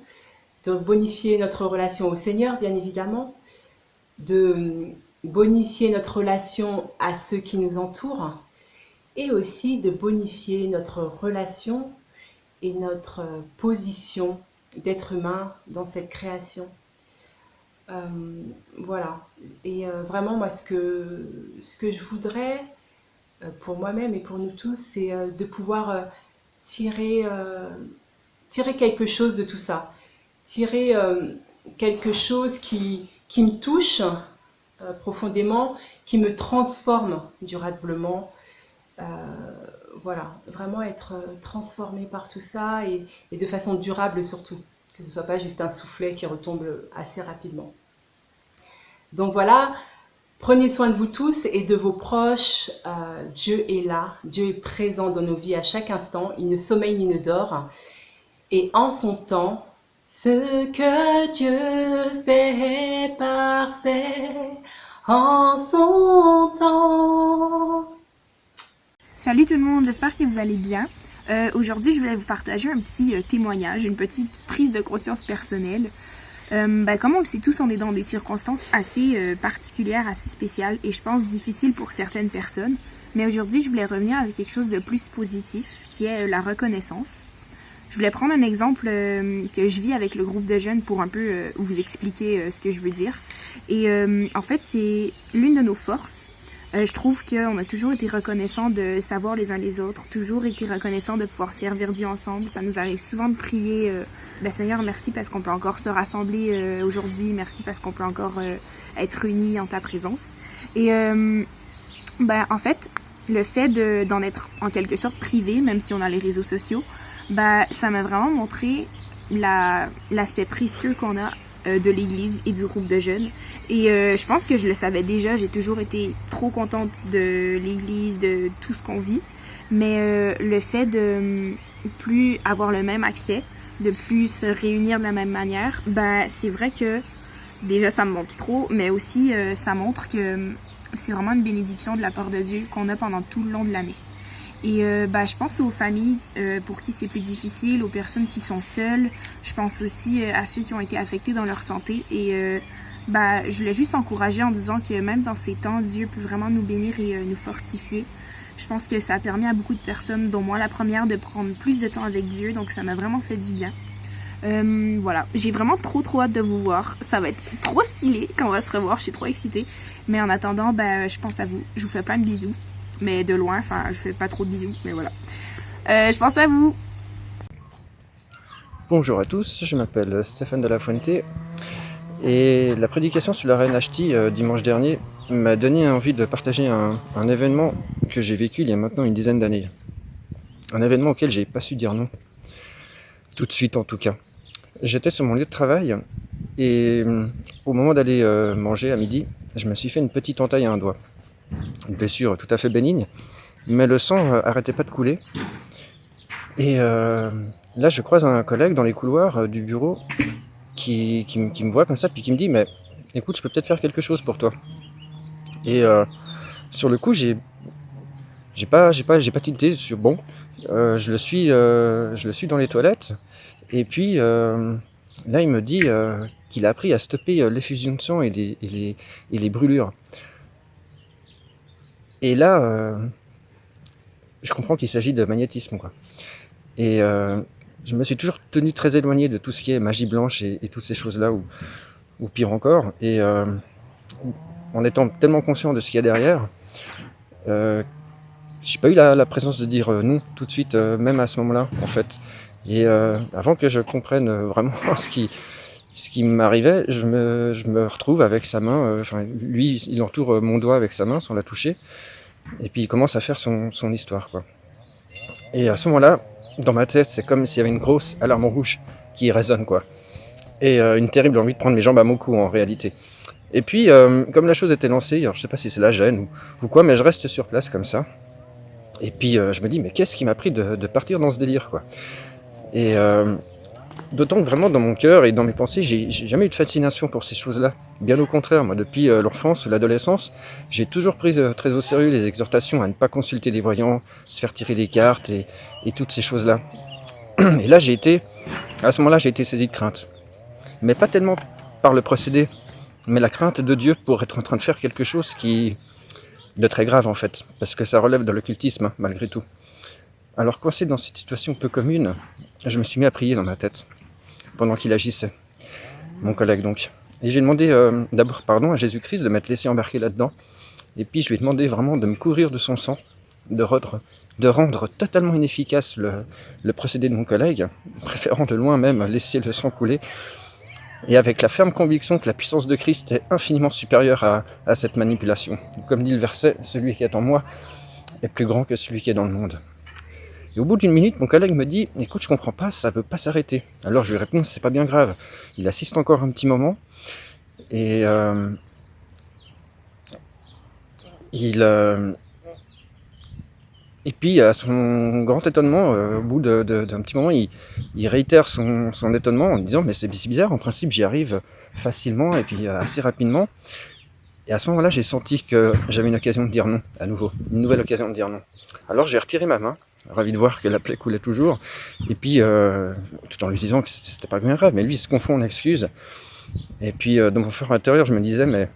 de bonifier notre relation au Seigneur, bien évidemment, de bonifier notre relation à ceux qui nous entourent, et aussi de bonifier notre relation et notre position d'être humain dans cette création. Voilà. Et vraiment, moi, ce que je voudrais pour moi-même et pour nous tous, c'est de pouvoir tirer quelque chose de tout ça. Tirer quelque chose qui me touche profondément, qui me transforme durablement. Voilà, vraiment être transformé par tout ça et de façon durable surtout, que ce ne soit pas juste un soufflet qui retombe assez rapidement. Donc voilà, prenez soin de vous tous et de vos proches. Dieu est là, Dieu est présent dans nos vies à chaque instant, il ne sommeille ni ne dort. Et en son temps, ce que Dieu fait est parfait en son temps. Salut tout le monde, j'espère que vous allez bien. Aujourd'hui, je voulais vous partager un petit témoignage, une petite prise de conscience personnelle. Comme on le sait tous, on est dans des circonstances assez particulières, assez spéciales et je pense difficiles pour certaines personnes. Mais aujourd'hui, je voulais revenir avec quelque chose de plus positif, qui est la reconnaissance. Je voulais prendre un exemple que je vis avec le groupe de jeunes pour un peu vous expliquer ce que je veux dire. Et en fait, c'est l'une de nos forces. Je trouve qu'on a toujours été reconnaissants de savoir les uns les autres, toujours été reconnaissants de pouvoir servir Dieu ensemble. Ça nous arrive souvent de prier, Seigneur, merci parce qu'on peut encore se rassembler aujourd'hui, merci parce qu'on peut encore être unis en ta présence. Et en fait, le fait d'en être en quelque sorte privé, même si on a les réseaux sociaux, ça m'a vraiment montré l'aspect précieux qu'on a de l'Église et du groupe de jeunes. Et je pense que je le savais déjà, j'ai toujours été trop contente de l'Église, de tout ce qu'on vit. Mais le fait de plus avoir le même accès, de plus se réunir de la même manière, c'est vrai que déjà ça me manque trop, mais aussi ça montre que c'est vraiment une bénédiction de la part de Dieu qu'on a pendant tout le long de l'année. Et je pense aux familles pour qui c'est plus difficile, aux personnes qui sont seules. Je pense aussi à ceux qui ont été affectés dans leur santé. Et je voulais juste encourager en disant que même dans ces temps, Dieu peut vraiment nous bénir et nous fortifier. Je pense que ça a permis à beaucoup de personnes, dont moi la première, de prendre plus de temps avec Dieu. Donc ça m'a vraiment fait du bien. Voilà, j'ai vraiment trop hâte de vous voir. Ça va être trop stylé quand on va se revoir, je suis trop excitée. Mais en attendant, je pense à vous. Je vous fais plein de bisous. Mais de loin, enfin, je fais pas trop de bisous, mais voilà. Je pense à vous. Bonjour à tous, je m'appelle Stéphane de la Fuente et la prédication sur la reine Vashti dimanche dernier m'a donné envie de partager un événement que j'ai vécu il y a maintenant une dizaine d'années. Un événement auquel j'ai pas su dire non, tout de suite en tout cas. J'étais sur mon lieu de travail et au moment d'aller manger à midi, je me suis fait une petite entaille à un doigt. Une blessure tout à fait bénigne, mais le sang arrêtait pas de couler. Et là, je croise un collègue dans les couloirs du bureau qui me voit comme ça, puis qui me dit « Mais écoute, je peux peut-être faire quelque chose pour toi. » Et sur le coup, j'ai pas tilté sur bon. Je le suis dans les toilettes. Et puis là, il me dit qu'il a appris à stopper l'effusion de sang et les brûlures. Et là, je comprends qu'il s'agit de magnétisme, quoi. Et je me suis toujours tenu très éloigné de tout ce qui est magie blanche et toutes ces choses-là, ou pire encore. Et en étant tellement conscient de ce qu'il y a derrière, j'ai pas eu la présence de dire non tout de suite, même à ce moment-là, en fait. Et avant que je comprenne vraiment ce qui m'arrivait, je me retrouve avec sa main, lui, il entoure mon doigt avec sa main sans la toucher, et puis il commence à faire son histoire, quoi. Et à ce moment-là, dans ma tête, c'est comme s'il y avait une grosse alarme rouge qui résonne, quoi. Et une terrible envie de prendre mes jambes à mon cou, en réalité. Et puis, comme la chose était lancée, alors je sais pas si c'est la gêne ou quoi, mais je reste sur place comme ça. Et puis je me dis, mais qu'est-ce qui m'a pris de partir dans ce délire, quoi. Et d'autant que vraiment dans mon cœur et dans mes pensées, j'ai jamais eu de fascination pour ces choses-là. Bien au contraire, moi depuis l'enfance, l'adolescence, j'ai toujours pris très au sérieux les exhortations à ne pas consulter les voyants, se faire tirer des cartes et toutes ces choses-là. Et là, à ce moment-là, j'ai été saisi de crainte. Mais pas tellement par le procédé, mais la crainte de Dieu pour être en train de faire quelque chose de très grave en fait, parce que ça relève de l'occultisme, malgré tout. Alors coincé dans cette situation peu commune, je me suis mis à prier dans ma tête, pendant qu'il agissait, mon collègue donc. Et j'ai demandé d'abord pardon à Jésus-Christ de m'être laissé embarquer là-dedans, et puis je lui ai demandé vraiment de me couvrir de son sang, de rendre totalement inefficace le procédé de mon collègue, préférant de loin même laisser le sang couler, et avec la ferme conviction que la puissance de Christ est infiniment supérieure à cette manipulation. Comme dit le verset, celui qui est en moi est plus grand que celui qui est dans le monde. Et au bout d'une minute, mon collègue me dit « Écoute, je comprends pas, ça veut pas s'arrêter. » Alors je lui réponds « C'est pas bien grave. » Il assiste encore un petit moment et et puis à son grand étonnement, au bout d'un petit moment, il réitère son étonnement en disant « Mais c'est bizarre, en principe j'y arrive facilement et puis assez rapidement. » Et à ce moment-là, j'ai senti que j'avais une occasion de dire non, à nouveau, une nouvelle occasion de dire non. Alors j'ai retiré ma main, ravi de voir que la plaie coulait toujours, et puis tout en lui disant que c'était pas bien grave, mais lui il se confond en excuses. Et puis dans mon fort intérieur, je me disais, mais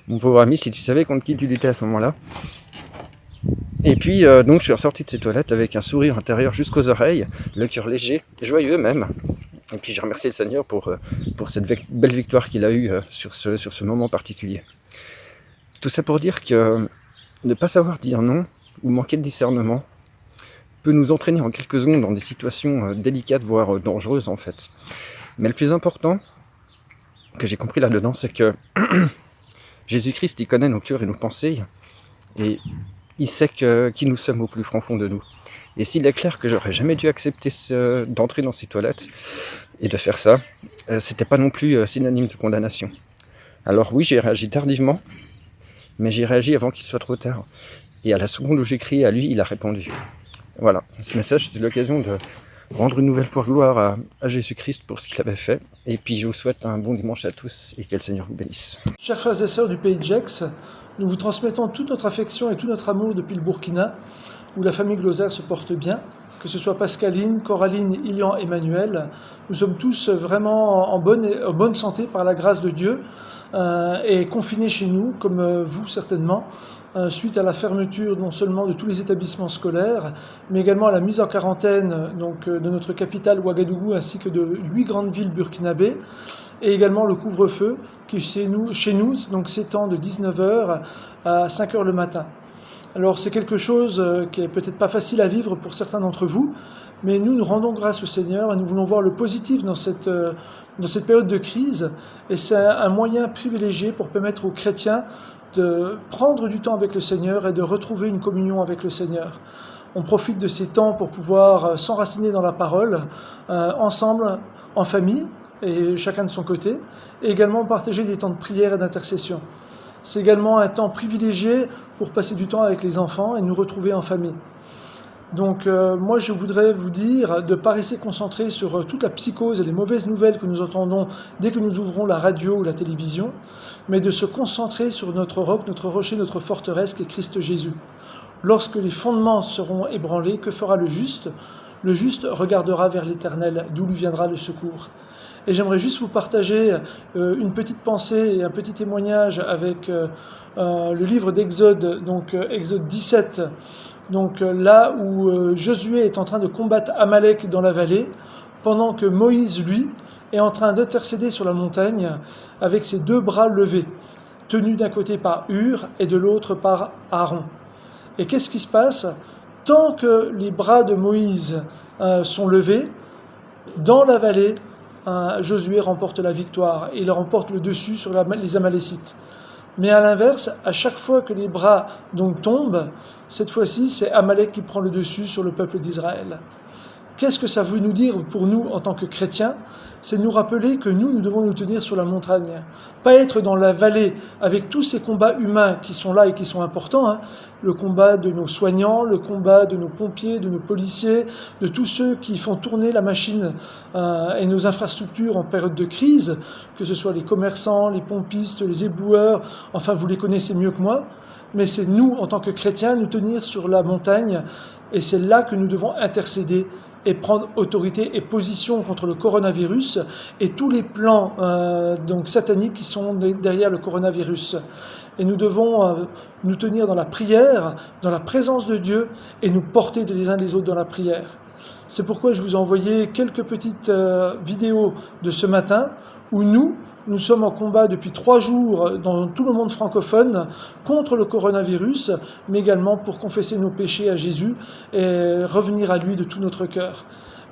mon pauvre ami, si tu savais contre qui tu luttais à ce moment-là. Et puis donc je suis ressorti de ces toilettes avec un sourire intérieur jusqu'aux oreilles, le cœur léger, joyeux même. Et puis j'ai remercié le Seigneur pour cette belle victoire qu'il a eue sur ce moment particulier. Tout ça pour dire que ne pas savoir dire non, ou manquer de discernement, peut nous entraîner en quelques secondes dans des situations délicates, voire dangereuses en fait. Mais le plus important que j'ai compris là-dedans, c'est que Jésus-Christ, il connaît nos cœurs et nos pensées, et il sait qui nous sommes au plus profond de nous. Et s'il est clair que j'aurais jamais dû accepter d'entrer dans ces toilettes et de faire ça, c'était pas non plus synonyme de condamnation. Alors oui, j'ai réagi tardivement, mais j'ai réagi avant qu'il soit trop tard. Et à la seconde où j'ai crié à lui, il a répondu. Voilà, ce message, c'est l'occasion de rendre une nouvelle fois gloire à Jésus-Christ pour ce qu'il avait fait. Et puis je vous souhaite un bon dimanche à tous et que le Seigneur vous bénisse. Chers frères et sœurs du pays de Gex, nous vous transmettons toute notre affection et tout notre amour depuis le Burkina, où la famille Gloser se porte bien, que ce soit Pascaline, Coraline, Ilian, Emmanuel. Nous sommes tous vraiment en bonne santé par la grâce de Dieu et confinés chez nous, comme vous certainement, suite à la fermeture non seulement de tous les établissements scolaires, mais également à la mise en quarantaine de notre capitale Ouagadougou ainsi que de 8 grandes villes burkinabées, et également le couvre-feu qui chez nous donc, s'étend de 19h à 5h le matin. Alors c'est quelque chose qui est peut-être pas facile à vivre pour certains d'entre vous, mais nous rendons grâce au Seigneur et nous voulons voir le positif dans cette période de crise, et c'est un moyen privilégié pour permettre aux chrétiens de prendre du temps avec le Seigneur et de retrouver une communion avec le Seigneur. On profite de ces temps pour pouvoir s'enraciner dans la parole, ensemble, en famille, et chacun de son côté, et également partager des temps de prière et d'intercession. C'est également un temps privilégié pour passer du temps avec les enfants et nous retrouver en famille. Donc moi je voudrais vous dire de ne pas rester concentré sur toute la psychose et les mauvaises nouvelles que nous entendons dès que nous ouvrons la radio ou la télévision, mais de se concentrer sur notre roc, notre rocher, notre forteresse qui est Christ Jésus. Lorsque les fondements seront ébranlés, que fera le juste ? Le juste regardera vers l'Éternel, d'où lui viendra le secours. Et j'aimerais juste vous partager une petite pensée et un petit témoignage avec le livre d'Exode, donc Exode 17, donc là où Josué est en train de combattre Amalek dans la vallée, pendant que Moïse, lui, est en train d'intercéder sur la montagne avec ses 2 bras levés, tenus d'un côté par Hur et de l'autre par Aaron. Et qu'est-ce qui se passe ? Tant que les bras de Moïse sont levés, dans la vallée, Josué remporte la victoire. Il remporte le dessus sur les Amalécites. Mais à l'inverse, à chaque fois que les bras donc tombent, cette fois-ci, c'est Amalek qui prend le dessus sur le peuple d'Israël. Qu'est-ce que ça veut nous dire pour nous en tant que chrétiens ? C'est nous rappeler que nous devons nous tenir sur la montagne. Pas être dans la vallée avec tous ces combats humains qui sont là et qui sont importants, hein. Le combat de nos soignants, le combat de nos pompiers, de nos policiers, de tous ceux qui font tourner la machine et nos infrastructures en période de crise, que ce soit les commerçants, les pompistes, les éboueurs, enfin vous les connaissez mieux que moi. Mais c'est nous, en tant que chrétiens, nous tenir sur la montagne et c'est là que nous devons intercéder et prendre autorité et position contre le coronavirus et tous les plans donc sataniques qui sont derrière le coronavirus. Et nous devons nous tenir dans la prière, dans la présence de Dieu et nous porter les uns les autres dans la prière. C'est pourquoi je vous ai envoyé quelques petites vidéos de ce matin où nous sommes en combat depuis 3 jours dans tout le monde francophone contre le coronavirus, mais également pour confesser nos péchés à Jésus et revenir à lui de tout notre cœur.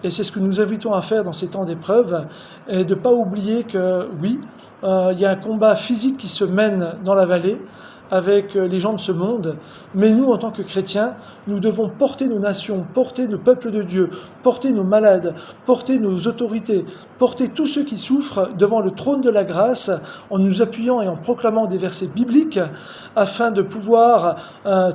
Et c'est ce que nous invitons à faire dans ces temps d'épreuve, et de ne pas oublier que oui, il y a un combat physique qui se mène dans la vallée, avec les gens de ce monde, mais nous, en tant que chrétiens, nous devons porter nos nations, porter le peuple de Dieu, porter nos malades, porter nos autorités, porter tous ceux qui souffrent devant le trône de la grâce, en nous appuyant et en proclamant des versets bibliques, afin de pouvoir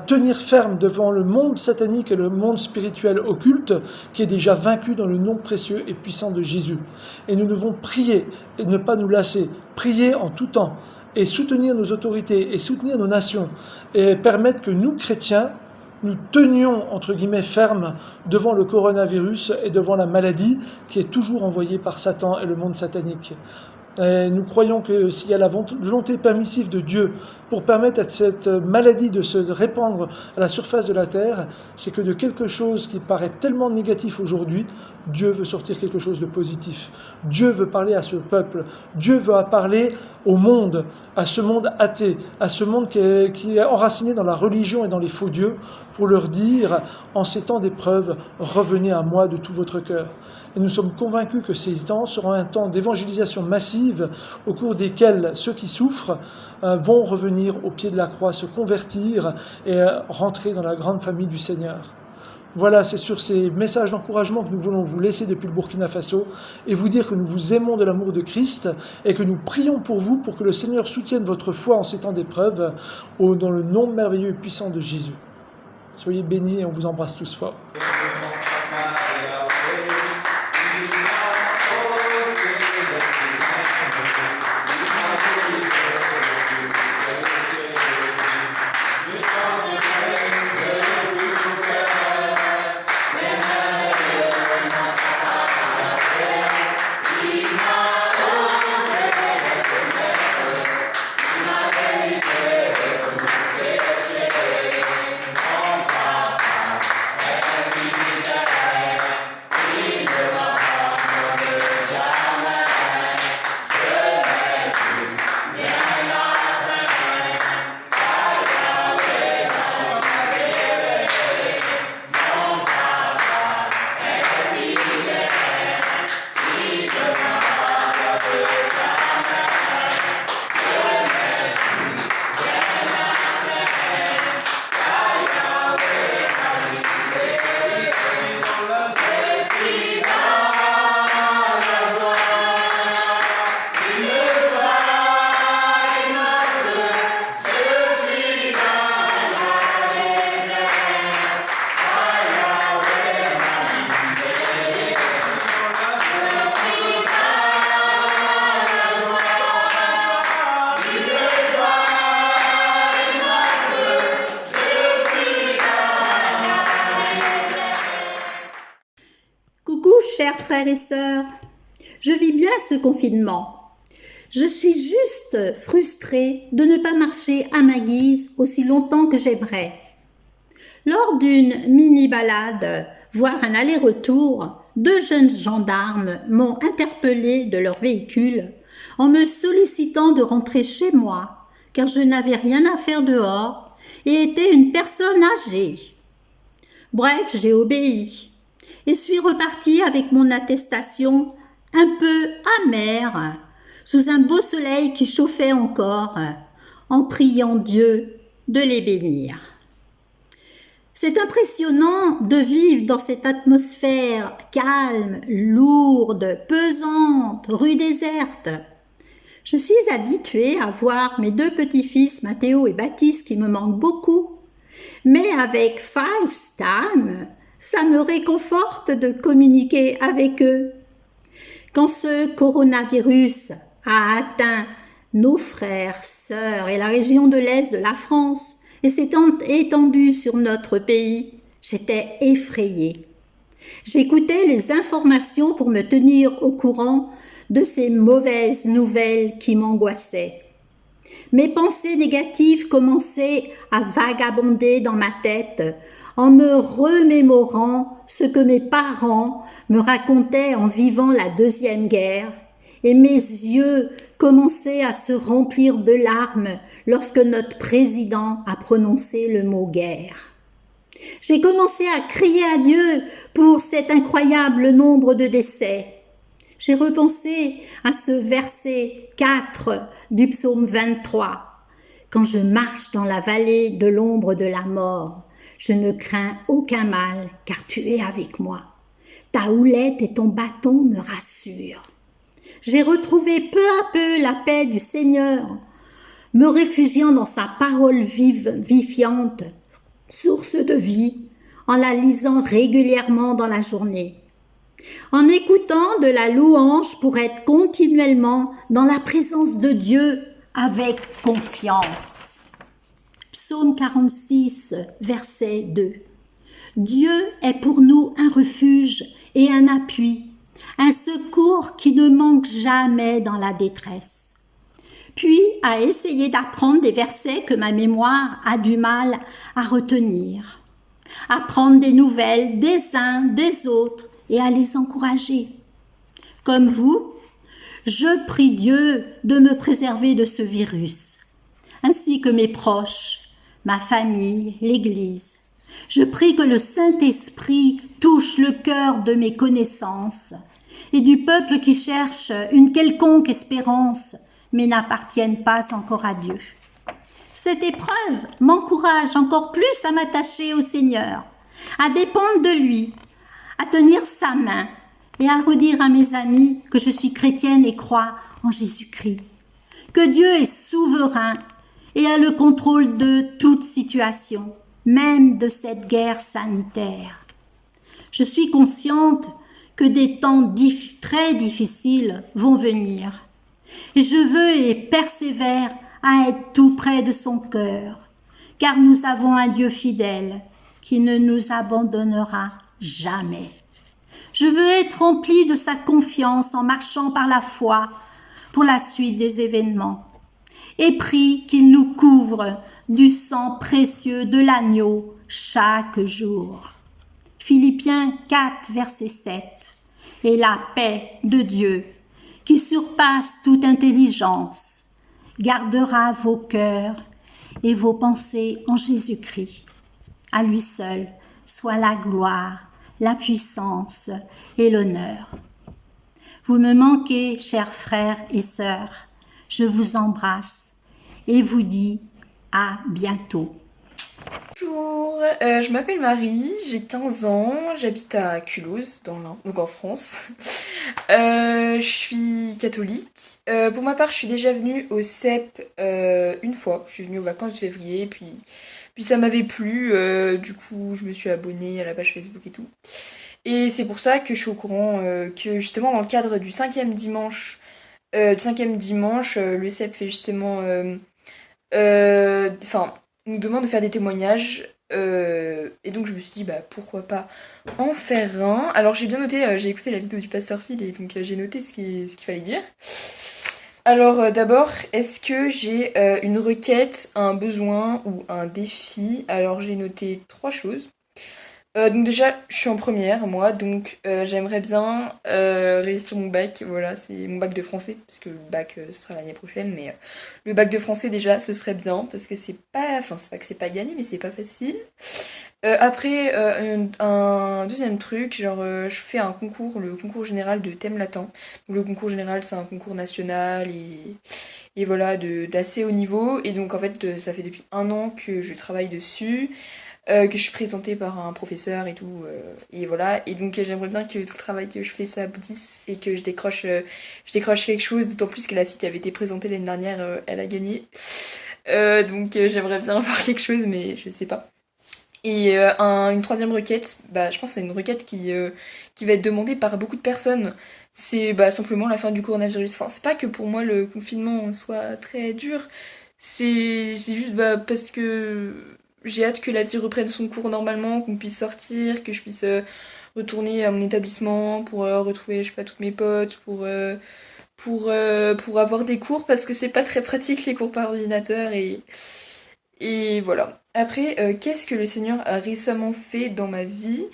tenir ferme devant le monde satanique et le monde spirituel occulte, qui est déjà vaincu dans le nom précieux et puissant de Jésus. Et nous devons prier et ne pas nous lasser, prier en tout temps, et soutenir nos autorités, et soutenir nos nations, et permettre que nous, chrétiens, nous tenions, entre guillemets, fermes devant le coronavirus et devant la maladie qui est toujours envoyée par Satan et le monde satanique. Et nous croyons que s'il y a la volonté permissive de Dieu pour permettre à cette maladie de se répandre à la surface de la terre, c'est que de quelque chose qui paraît tellement négatif aujourd'hui, Dieu veut sortir quelque chose de positif. Dieu veut parler à ce peuple. Dieu veut parler au monde, à ce monde athée, à ce monde qui est enraciné dans la religion et dans les faux dieux, pour leur dire, en ces temps d'épreuve, revenez à moi de tout votre cœur. Et nous sommes convaincus que ces temps seront un temps d'évangélisation massive au cours desquels ceux qui souffrent vont revenir au pied de la croix, se convertir et rentrer dans la grande famille du Seigneur. Voilà, c'est sur ces messages d'encouragement que nous voulons vous laisser depuis le Burkina Faso et vous dire que nous vous aimons de l'amour de Christ et que nous prions pour vous pour que le Seigneur soutienne votre foi en ces temps d'épreuve dans le nom merveilleux et puissant de Jésus. Soyez bénis et on vous embrasse tous fort. We chers frères et sœurs. Je vis bien ce confinement. Je suis juste frustrée de ne pas marcher à ma guise aussi longtemps que j'aimerais. Lors d'une mini-balade, voire un aller-retour, 2 jeunes gendarmes m'ont interpellée de leur véhicule en me sollicitant de rentrer chez moi, car je n'avais rien à faire dehors et étais une personne âgée. Bref, j'ai obéi et suis repartie avec mon attestation un peu amère, sous un beau soleil qui chauffait encore, en priant Dieu de les bénir. C'est impressionnant de vivre dans cette atmosphère calme, lourde, pesante, rue déserte. Je suis habituée à voir mes 2 petits-fils, Mathéo et Baptiste, qui me manquent beaucoup. Mais avec FaceTime, ça me réconforte de communiquer avec eux. Quand ce coronavirus a atteint nos frères, sœurs et la région de l'Est de la France et s'est étendu sur notre pays, j'étais effrayée. J'écoutais les informations pour me tenir au courant de ces mauvaises nouvelles qui m'angoissaient. Mes pensées négatives commençaient à vagabonder dans ma tête en me remémorant ce que mes parents me racontaient en vivant la Deuxième Guerre, et mes yeux commençaient à se remplir de larmes lorsque notre président a prononcé le mot guerre. J'ai commencé à crier à Dieu pour cet incroyable nombre de décès. J'ai repensé à ce verset 4 du psaume 23. Quand je marche dans la vallée de l'ombre de la mort, je ne crains aucun mal, car tu es avec moi. Ta houlette et ton bâton me rassurent. J'ai retrouvé peu à peu la paix du Seigneur, me réfugiant dans sa parole vivifiante, source de vie, en la lisant régulièrement dans la journée. En écoutant de la louange pour être continuellement dans la présence de Dieu avec confiance. Psaume 46, verset 2. Dieu est pour nous un refuge et un appui, un secours qui ne manque jamais dans la détresse. Puis à essayer d'apprendre des versets que ma mémoire a du mal à retenir, à prendre des nouvelles des uns, des autres et à les encourager. Comme vous, je prie Dieu de me préserver de ce virus, ainsi que mes proches, ma famille, l'Église. Je prie que le Saint-Esprit touche le cœur de mes connaissances et du peuple qui cherche une quelconque espérance, mais n'appartiennent pas encore à Dieu. Cette épreuve m'encourage encore plus à m'attacher au Seigneur, à dépendre de lui, à tenir sa main et à redire à mes amis que je suis chrétienne et crois en Jésus-Christ, que Dieu est souverain et a le contrôle de toute situation, même de cette guerre sanitaire. Je suis consciente que des temps très difficiles vont venir et je veux et persévère à être tout près de son cœur, car nous avons un Dieu fidèle qui ne nous abandonnera jamais. Je veux être remplie de sa confiance en marchant par la foi pour la suite des événements et prie qu'il nous couvre du sang précieux de l'agneau chaque jour. Philippiens 4, verset 7. Et la paix de Dieu, qui surpasse toute intelligence, gardera vos cœurs et vos pensées en Jésus-Christ. À lui seul soit la gloire, la puissance et l'honneur. Vous me manquez, chers frères et sœurs. Je vous embrasse et vous dis à bientôt. Bonjour, je m'appelle Marie, j'ai 15 ans, j'habite à Culose, dans l'Ain, donc en France. Je suis catholique. Pour ma part, je suis déjà venue au CEP une fois. Je suis venue aux vacances de février, puis ça m'avait plu. Du coup, je me suis abonnée à la page Facebook et tout. Et c'est pour ça que je suis au courant que justement dans le cadre du 5e dimanche, le CEP fait justement... nous demande de faire des témoignages Et donc je me suis dit bah pourquoi pas en faire un. Alors j'ai bien noté, j'ai écouté la vidéo du pasteur Phil et donc j'ai noté ce qu'il fallait dire. Alors d'abord, est-ce que j'ai une requête, un besoin ou un défi? Alors j'ai noté 3 choses. Donc déjà, je suis en première, moi, donc j'aimerais bien réussir mon bac. Voilà, c'est mon bac de français, parce que le bac, ce sera l'année prochaine, mais le bac de français, déjà, ce serait bien, parce que c'est pas que c'est pas gagné, mais c'est pas facile. Après, un deuxième truc, genre, je fais un concours, le concours général de thème latin. Donc le concours général, c'est un concours national, et voilà, d'assez haut niveau, et donc en fait, ça fait depuis 1 an que je travaille dessus. Que je suis présentée par un professeur et tout, et voilà, et donc j'aimerais bien que tout le travail que je fais ça aboutisse et que je décroche quelque chose, d'autant plus que la fille qui avait été présentée l'année dernière, elle a gagné, donc j'aimerais bien avoir quelque chose, mais je sais pas. Et une troisième requête, bah je pense que c'est une requête qui va être demandée par beaucoup de personnes. C'est simplement la fin du coronavirus. Enfin, c'est pas que pour moi le confinement soit très dur, c'est juste parce que j'ai hâte que la vie reprenne son cours normalement, qu'on puisse sortir, que je puisse retourner à mon établissement pour retrouver, je sais pas, toutes mes potes, pour avoir des cours, parce que c'est pas très pratique les cours par ordinateur, et voilà. Après, qu'est-ce que le Seigneur a récemment fait dans ma vie?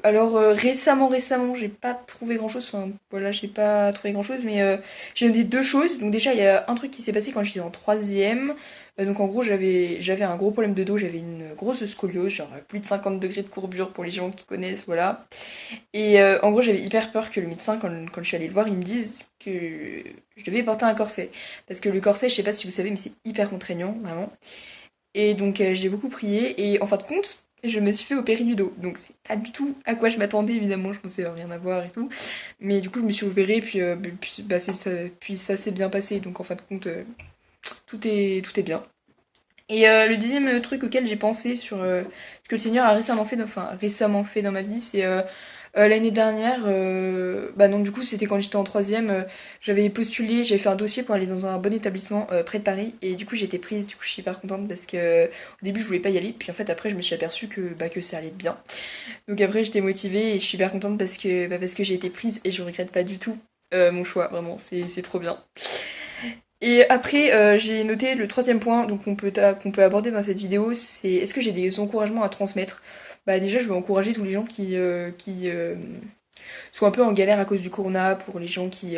Alors récemment, j'ai pas trouvé grand-chose, enfin voilà, j'ai pas trouvé grand-chose, mais j'ai noté 2 choses. Donc déjà, il y a un truc qui s'est passé quand j'étais en 3e. Donc en gros, j'avais un gros problème de dos, j'avais une grosse scoliose, genre plus de 50 degrés de courbure pour les gens qui connaissent, voilà. Et en gros, j'avais hyper peur que le médecin, quand je suis allée le voir, il me dise que je devais porter un corset. Parce que le corset, je sais pas si vous savez, mais c'est hyper contraignant, vraiment. Et donc j'ai beaucoup prié, et en fin de compte, je me suis fait opérer du dos. Donc c'est pas du tout à quoi je m'attendais, évidemment, je pensais rien avoir et tout. Mais du coup, je me suis opérée, puis ça s'est bien passé. Donc en fin de compte, tout est bien. Et le deuxième truc auquel j'ai pensé sur ce que le Seigneur a récemment fait dans ma vie, c'est l'année dernière, donc du coup c'était quand j'étais en 3e, j'avais postulé, j'avais fait un dossier pour aller dans un bon établissement près de Paris, et du coup j'ai été prise, du coup je suis hyper contente parce que au début je voulais pas y aller, puis en fait après je me suis aperçue que ça allait être bien. Donc après j'étais motivée et je suis hyper contente parce que j'ai été prise et je regrette pas du tout mon choix, vraiment, c'est trop bien. Et après, j'ai noté le 3e point donc qu'on peut aborder dans cette vidéo, c'est est-ce que j'ai des encouragements à transmettre? Déjà, je veux encourager tous les gens qui sont un peu en galère à cause du corona, pour les gens qui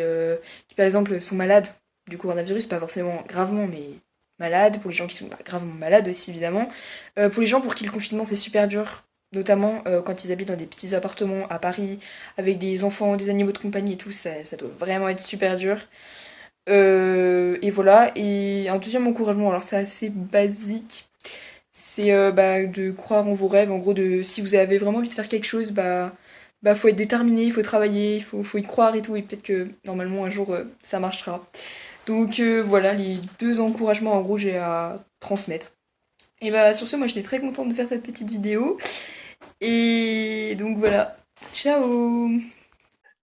par exemple sont malades du coronavirus, pas forcément gravement, mais malades, pour les gens qui sont gravement malades aussi évidemment, pour les gens pour qui le confinement c'est super dur, notamment quand ils habitent dans des petits appartements à Paris, avec des enfants, des animaux de compagnie et tout, ça doit vraiment être super dur. Et voilà, et un deuxième encouragement, alors c'est assez basique, c'est de croire en vos rêves, en gros, si vous avez vraiment envie de faire quelque chose, faut être déterminé, il faut travailler, faut y croire et tout, et peut-être que normalement un jour ça marchera. Donc voilà les 2 encouragements en gros j'ai à transmettre. Et sur ce, moi j'étais très contente de faire cette petite vidéo, et donc voilà, ciao.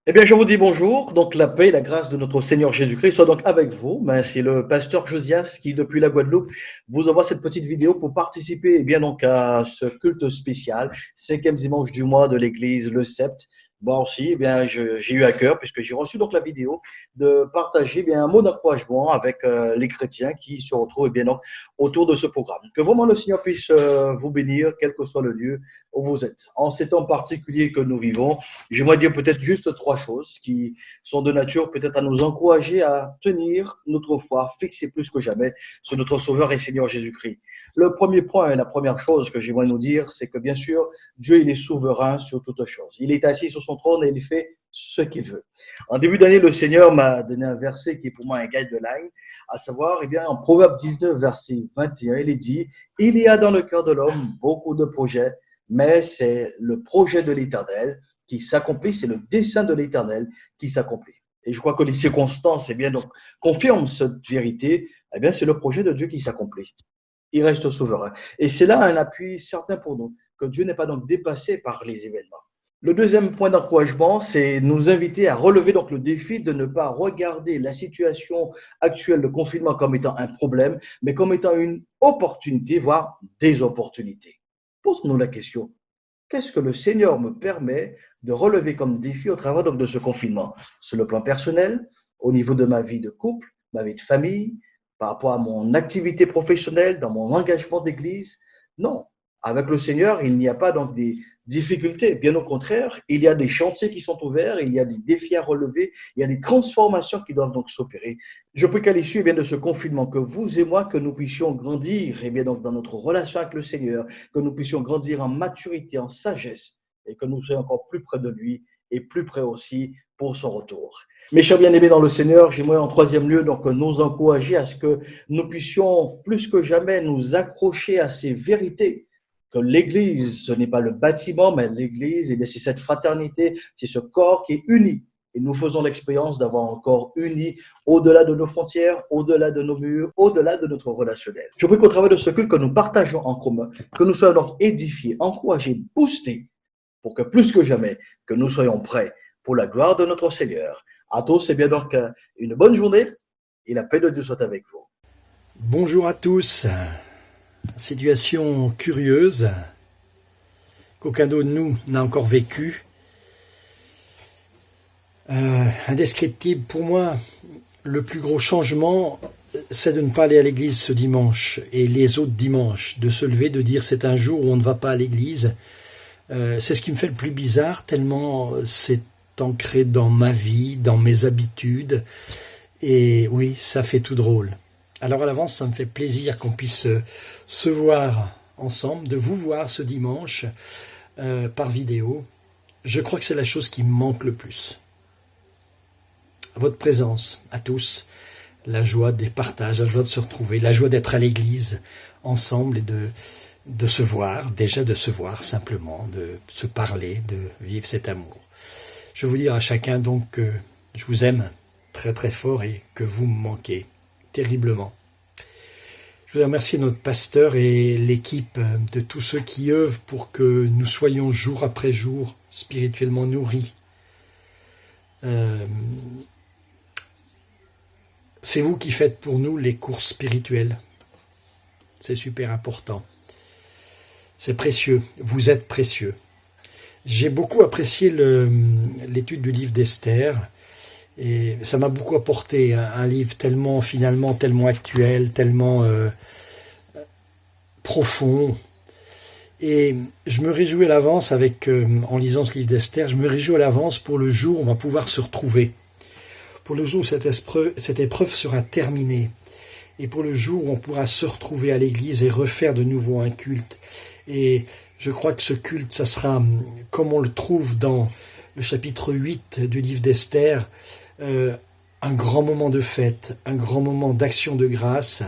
Eh bien, je vous dis bonjour. Donc, la paix et la grâce de notre Seigneur Jésus-Christ soient donc avec vous. C'est le pasteur Josias qui, depuis la Guadeloupe, vous envoie cette petite vidéo pour participer donc à ce culte spécial, 5e dimanche du mois de l'église Le Sept. Moi aussi, j'ai eu à cœur, puisque j'ai reçu donc la vidéo, de partager un mot d'encouragement avec les chrétiens qui se retrouvent donc autour de ce programme. Que vraiment le Seigneur puisse vous bénir, quel que soit le lieu où vous êtes. En ces temps particuliers que nous vivons, j'aimerais dire peut-être juste 3 choses qui sont de nature peut-être à nous encourager à tenir notre foi fixée plus que jamais sur notre Sauveur et Seigneur Jésus-Christ. Le premier point et la première chose que j'aimerais nous dire, c'est que bien sûr, Dieu, il est souverain sur toutes choses. Il est assis sur son trône et il fait ce qu'il veut. En début d'année, le Seigneur m'a donné un verset qui est pour moi un guideline, à savoir, en Proverbe 19, verset 21, il est dit « Il y a dans le cœur de l'homme beaucoup de projets, mais c'est le projet de l'Éternel qui s'accomplit, c'est le dessein de l'Éternel qui s'accomplit. » Et je crois que les circonstances donc, confirment cette vérité, c'est le projet de Dieu qui s'accomplit. Il reste souverain. Et c'est là un appui certain pour nous, que Dieu n'est pas donc dépassé par les événements. Le deuxième point d'encouragement, c'est nous inviter à relever donc le défi de ne pas regarder la situation actuelle de confinement comme étant un problème, mais comme étant une opportunité, voire des opportunités. posons-nous la question, qu'est-ce que le Seigneur me permet de relever comme défi au travers donc de ce confinement? Sur le plan personnel, au niveau de ma vie de couple, ma vie de famille, par rapport à mon activité professionnelle, dans mon engagement d'église? Non. Avec le Seigneur, il n'y a pas donc des difficultés. Bien au contraire, il y a des chantiers qui sont ouverts, il y a des défis à relever, il y a des transformations qui doivent donc s'opérer. Je prie qu'à l'issue de ce confinement, que vous et moi, que nous puissions grandir donc dans notre relation avec le Seigneur, que nous puissions grandir en maturité, en sagesse, et que nous soyons encore plus près de lui et plus près aussi pour son retour. Mes chers bien-aimés dans le Seigneur, j'aimerais en troisième lieu donc nous encourager à ce que nous puissions plus que jamais nous accrocher à ces vérités, que l'Église, ce n'est pas le bâtiment, mais l'Église, c'est cette fraternité, c'est ce corps qui est uni. Et nous faisons l'expérience d'avoir un corps uni au-delà de nos frontières, au-delà de nos murs, au-delà de notre relationnel. Je prie qu'au travers de ce culte que nous partageons en commun, que nous soyons donc édifiés, encouragés, boostés, pour que plus que jamais, que nous soyons prêts pour la gloire de notre Seigneur. À tous, et bien donc une bonne journée et la paix de Dieu soit avec vous. Bonjour à tous. Situation curieuse qu'aucun d'entre nous n'a encore vécue. Indescriptible pour moi. Le plus gros changement, c'est de ne pas aller à l'église ce dimanche et les autres dimanches, de se lever, de dire c'est un jour où on ne va pas à l'église. C'est ce qui me fait le plus bizarre, tellement c'est ancré dans ma vie, dans mes habitudes. Et oui, ça fait tout drôle. Alors à l'avance, ça me fait plaisir qu'on puisse se voir ensemble, de vous voir ce dimanche par vidéo. Je crois que c'est la chose qui me manque le plus. Votre présence à tous, la joie des partages, la joie de se retrouver, la joie d'être à l'église ensemble et de se voir, déjà de se voir simplement, de se parler, de vivre cet amour. Je veux vous dire à chacun donc que je vous aime très très fort et que vous me manquez terriblement. Je voudrais remercier notre pasteur et l'équipe de tous ceux qui œuvrent pour que nous soyons jour après jour spirituellement nourris. C'est vous qui faites pour nous les courses spirituelles. C'est super important. C'est précieux. Vous êtes précieux. J'ai beaucoup apprécié l'étude du livre d'Esther. Et ça m'a beaucoup apporté, un livre tellement actuel, tellement profond. Et je me réjouis à l'avance en lisant ce livre d'Esther, je me réjouis à l'avance pour le jour où on va pouvoir se retrouver. Pour le jour où cette épreuve sera terminée. Et pour le jour où on pourra se retrouver à l'église et refaire de nouveau un culte. Et je crois que ce culte, ça sera, comme on le trouve dans le chapitre 8 du livre d'Esther, un grand moment de fête, un grand moment d'action de grâce,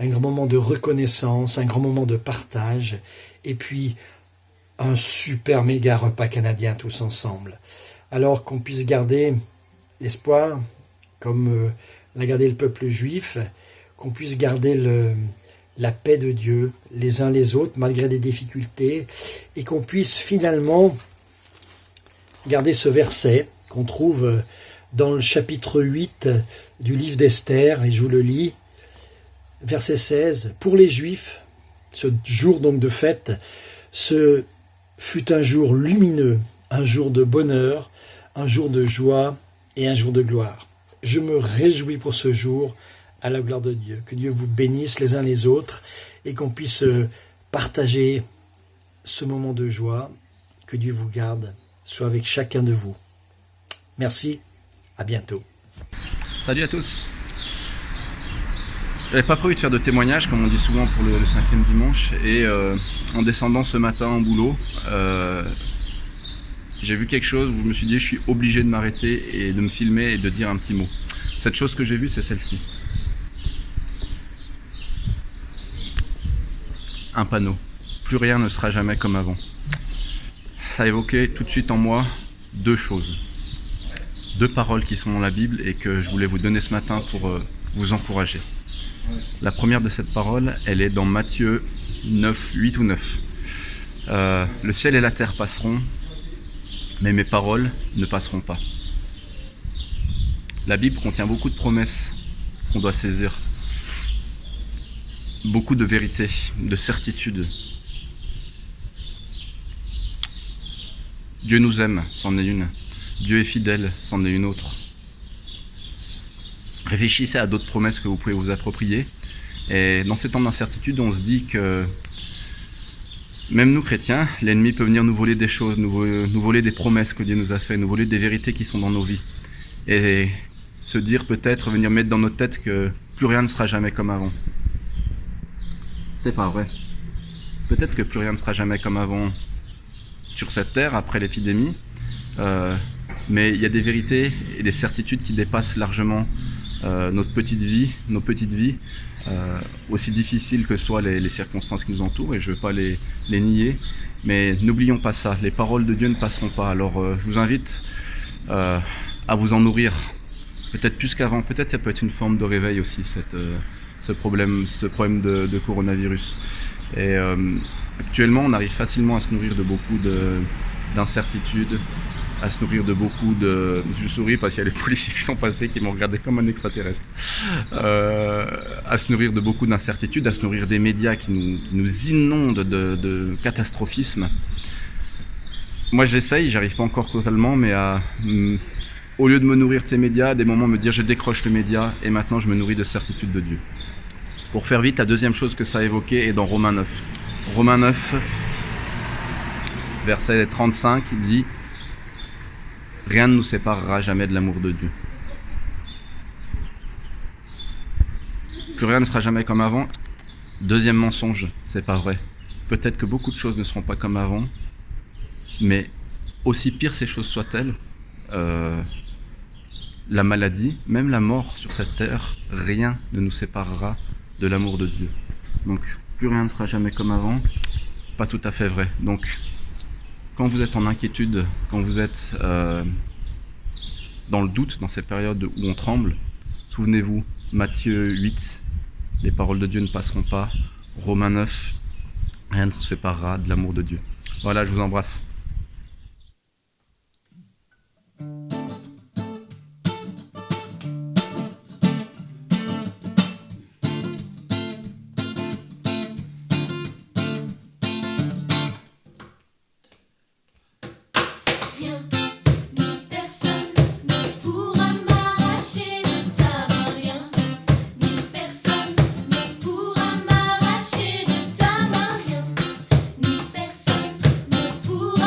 un grand moment de reconnaissance, un grand moment de partage, et puis un super méga repas canadien tous ensemble. Alors qu'on puisse garder l'espoir, comme l'a gardé le peuple juif, qu'on puisse garder la paix de Dieu les uns les autres, malgré des difficultés, et qu'on puisse finalement garder ce verset qu'on trouve dans le chapitre 8 du livre d'Esther, et je vous le lis, verset 16, « Pour les Juifs, ce jour donc de fête, ce fut un jour lumineux, un jour de bonheur, un jour de joie et un jour de gloire. Je me réjouis pour ce jour à la gloire de Dieu. Que Dieu vous bénisse les uns les autres et qu'on puisse partager ce moment de joie. Que Dieu vous garde, soit avec chacun de vous. Merci. À bientôt. Salut à tous. J'avais pas prévu de faire de témoignage comme on dit souvent pour le 5e dimanche et en descendant ce matin au boulot, j'ai vu quelque chose où je me suis dit je suis obligé de m'arrêter et de me filmer et de dire un petit mot. Cette chose que j'ai vue, c'est celle-ci. Un panneau. Plus rien ne sera jamais comme avant. Ça a évoqué tout de suite en moi deux choses. Deux paroles qui sont dans la Bible et que je voulais vous donner ce matin pour vous encourager. La première de cette parole, elle est dans Matthieu 9, 8 ou 9. Le ciel et la terre passeront, mais mes paroles ne passeront pas. La Bible contient beaucoup de promesses qu'on doit saisir. Beaucoup de vérités, de certitudes. Dieu nous aime, c'en est une. Dieu est fidèle, c'en est une autre. Réfléchissez à d'autres promesses que vous pouvez vous approprier. Et dans ces temps d'incertitude, on se dit que même nous chrétiens, l'ennemi peut venir nous voler des choses, nous voler des promesses que Dieu nous a faites, nous voler des vérités qui sont dans nos vies. Et se dire peut-être, venir mettre dans notre tête que plus rien ne sera jamais comme avant. C'est pas vrai. Peut-être que plus rien ne sera jamais comme avant sur cette terre après l'épidémie, mais il y a des vérités et des certitudes qui dépassent largement notre petite vie, nos petites vies, aussi difficiles que soient les circonstances qui nous entourent, et je ne veux pas les nier, mais n'oublions pas ça, les paroles de Dieu ne passeront pas. Alors je vous invite à vous en nourrir, peut-être plus qu'avant, peut-être ça peut être une forme de réveil aussi, ce problème de coronavirus. Et actuellement, on arrive facilement à se nourrir de beaucoup d'incertitudes, à se nourrir de beaucoup de... Je souris parce qu'il y a les policiers qui sont passés, qui m'ont regardé comme un extraterrestre. À se nourrir de beaucoup d'incertitudes, à se nourrir des médias qui nous inondent de catastrophisme. Moi j'essaye, j'arrive pas encore totalement, mais au lieu de me nourrir de ces médias, à des moments me dire je décroche le média et maintenant je me nourris de certitude de Dieu. Pour faire vite, la deuxième chose que ça a évoqué est dans Romains 9. Romains 9, verset 35, dit « Rien ne nous séparera jamais de l'amour de Dieu. » Plus rien ne sera jamais comme avant. Deuxième mensonge, c'est pas vrai. Peut-être que beaucoup de choses ne seront pas comme avant, mais aussi pire ces choses soient-elles, la maladie, même la mort sur cette terre, rien ne nous séparera de l'amour de Dieu. Donc, plus rien ne sera jamais comme avant, pas tout à fait vrai. Donc, quand vous êtes en inquiétude, quand vous êtes dans le doute, dans ces périodes où on tremble, souvenez-vous, Matthieu 8, les paroles de Dieu ne passeront pas, Romains 9, rien ne nous séparera de l'amour de Dieu. Voilà, je vous embrasse. Pour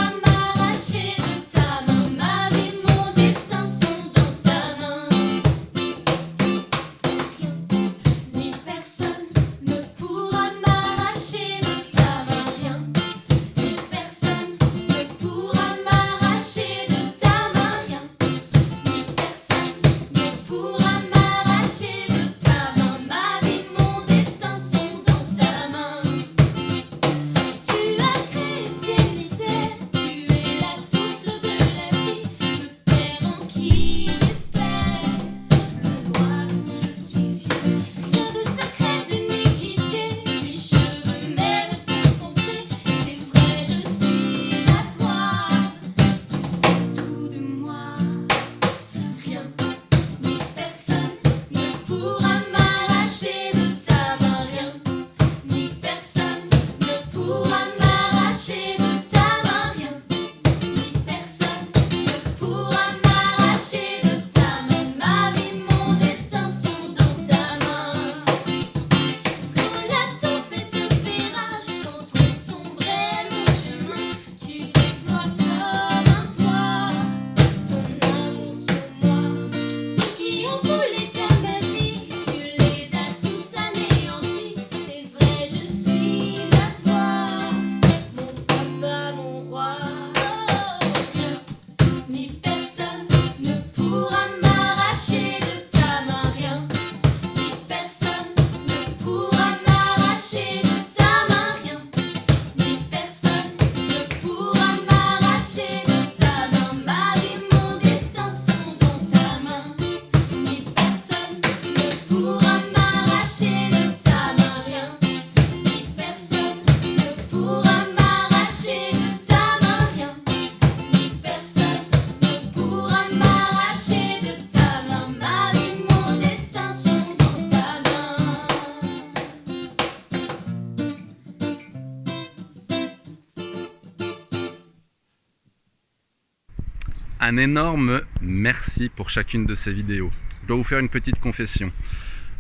Un énorme merci pour chacune de ces vidéos. Je dois vous faire une petite confession.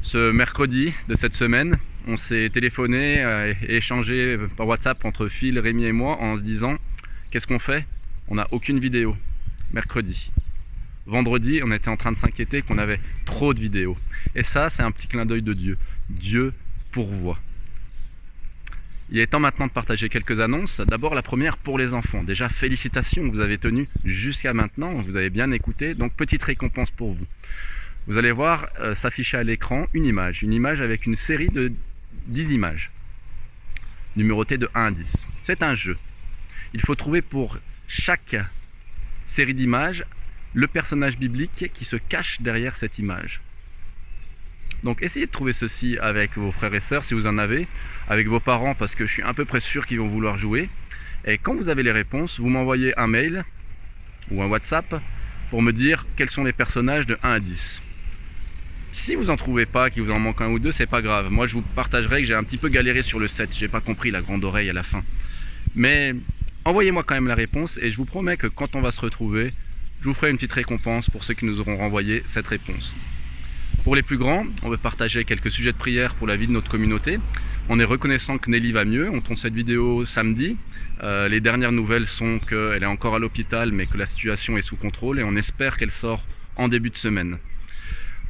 Ce mercredi de cette semaine, on s'est téléphoné et échangé par WhatsApp entre Phil, Rémi et moi en se disant qu'est-ce qu'on fait? On n'a aucune vidéo. Mercredi. Vendredi, on était en train de s'inquiéter qu'on avait trop de vidéos. Et ça, c'est un petit clin d'œil de Dieu. Dieu pourvoit. Il est temps maintenant de partager quelques annonces. D'abord, la première pour les enfants. Déjà, félicitations, vous avez tenu jusqu'à maintenant, vous avez bien écouté, donc petite récompense pour vous. Vous allez voir s'afficher à l'écran une image avec une série de 10 images, numérotées de 1 à 10. C'est un jeu. Il faut trouver pour chaque série d'images le personnage biblique qui se cache derrière cette image. Donc essayez de trouver ceci avec vos frères et sœurs si vous en avez, avec vos parents parce que je suis à peu près sûr qu'ils vont vouloir jouer. Et quand vous avez les réponses, vous m'envoyez un mail ou un WhatsApp pour me dire quels sont les personnages de 1 à 10. Si vous en trouvez pas, qu'il vous en manque un ou deux, c'est pas grave. Moi je vous partagerai que j'ai un petit peu galéré sur le 7, j'ai pas compris la grande oreille à la fin. Mais envoyez-moi quand même la réponse et je vous promets que quand on va se retrouver, je vous ferai une petite récompense pour ceux qui nous auront renvoyé cette réponse. Pour les plus grands, on veut partager quelques sujets de prière pour la vie de notre communauté. On est reconnaissant que Nelly va mieux, on tourne cette vidéo samedi. Les dernières nouvelles sont qu'elle est encore à l'hôpital mais que la situation est sous contrôle et on espère qu'elle sort en début de semaine.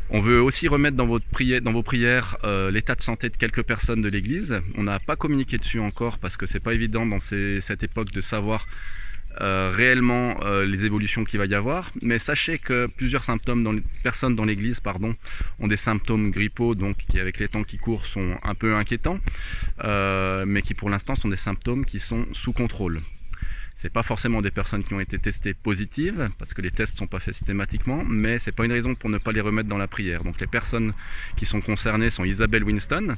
On veut aussi remettre dans vos prières l'état de santé de quelques personnes de l'église. On n'a pas communiqué dessus encore parce que c'est pas évident dans cette époque de savoir réellement les évolutions qu'il va y avoir, mais sachez que plusieurs personnes dans l'église ont des symptômes grippaux, donc qui avec les temps qui courent sont un peu inquiétants, mais qui pour l'instant sont des symptômes qui sont sous contrôle. C'est pas forcément des personnes qui ont été testées positives, parce que les tests ne sont pas faits systématiquement, mais c'est pas une raison pour ne pas les remettre dans la prière. Donc les personnes qui sont concernées sont Isabelle Winston,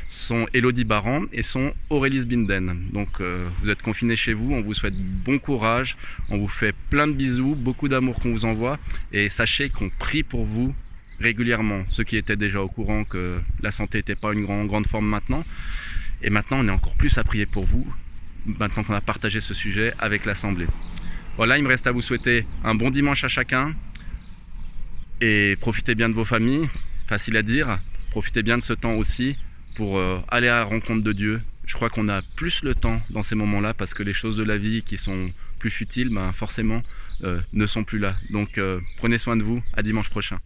sont Elodie Baran et sont Aurélie Binden. Donc vous êtes confinés chez vous, on vous souhaite bon courage, on vous fait plein de bisous, beaucoup d'amour qu'on vous envoie, et sachez qu'on prie pour vous régulièrement. Ceux qui étaient déjà au courant que la santé n'était pas une grande forme maintenant, et maintenant on est encore plus à prier pour vous, maintenant qu'on a partagé ce sujet avec l'Assemblée. Voilà, il me reste à vous souhaiter un bon dimanche à chacun et profitez bien de vos familles, facile à dire, profitez bien de ce temps aussi pour aller à la rencontre de Dieu. Je crois qu'on a plus le temps dans ces moments-là parce que les choses de la vie qui sont plus futiles, forcément, ne sont plus là. Donc prenez soin de vous, à dimanche prochain.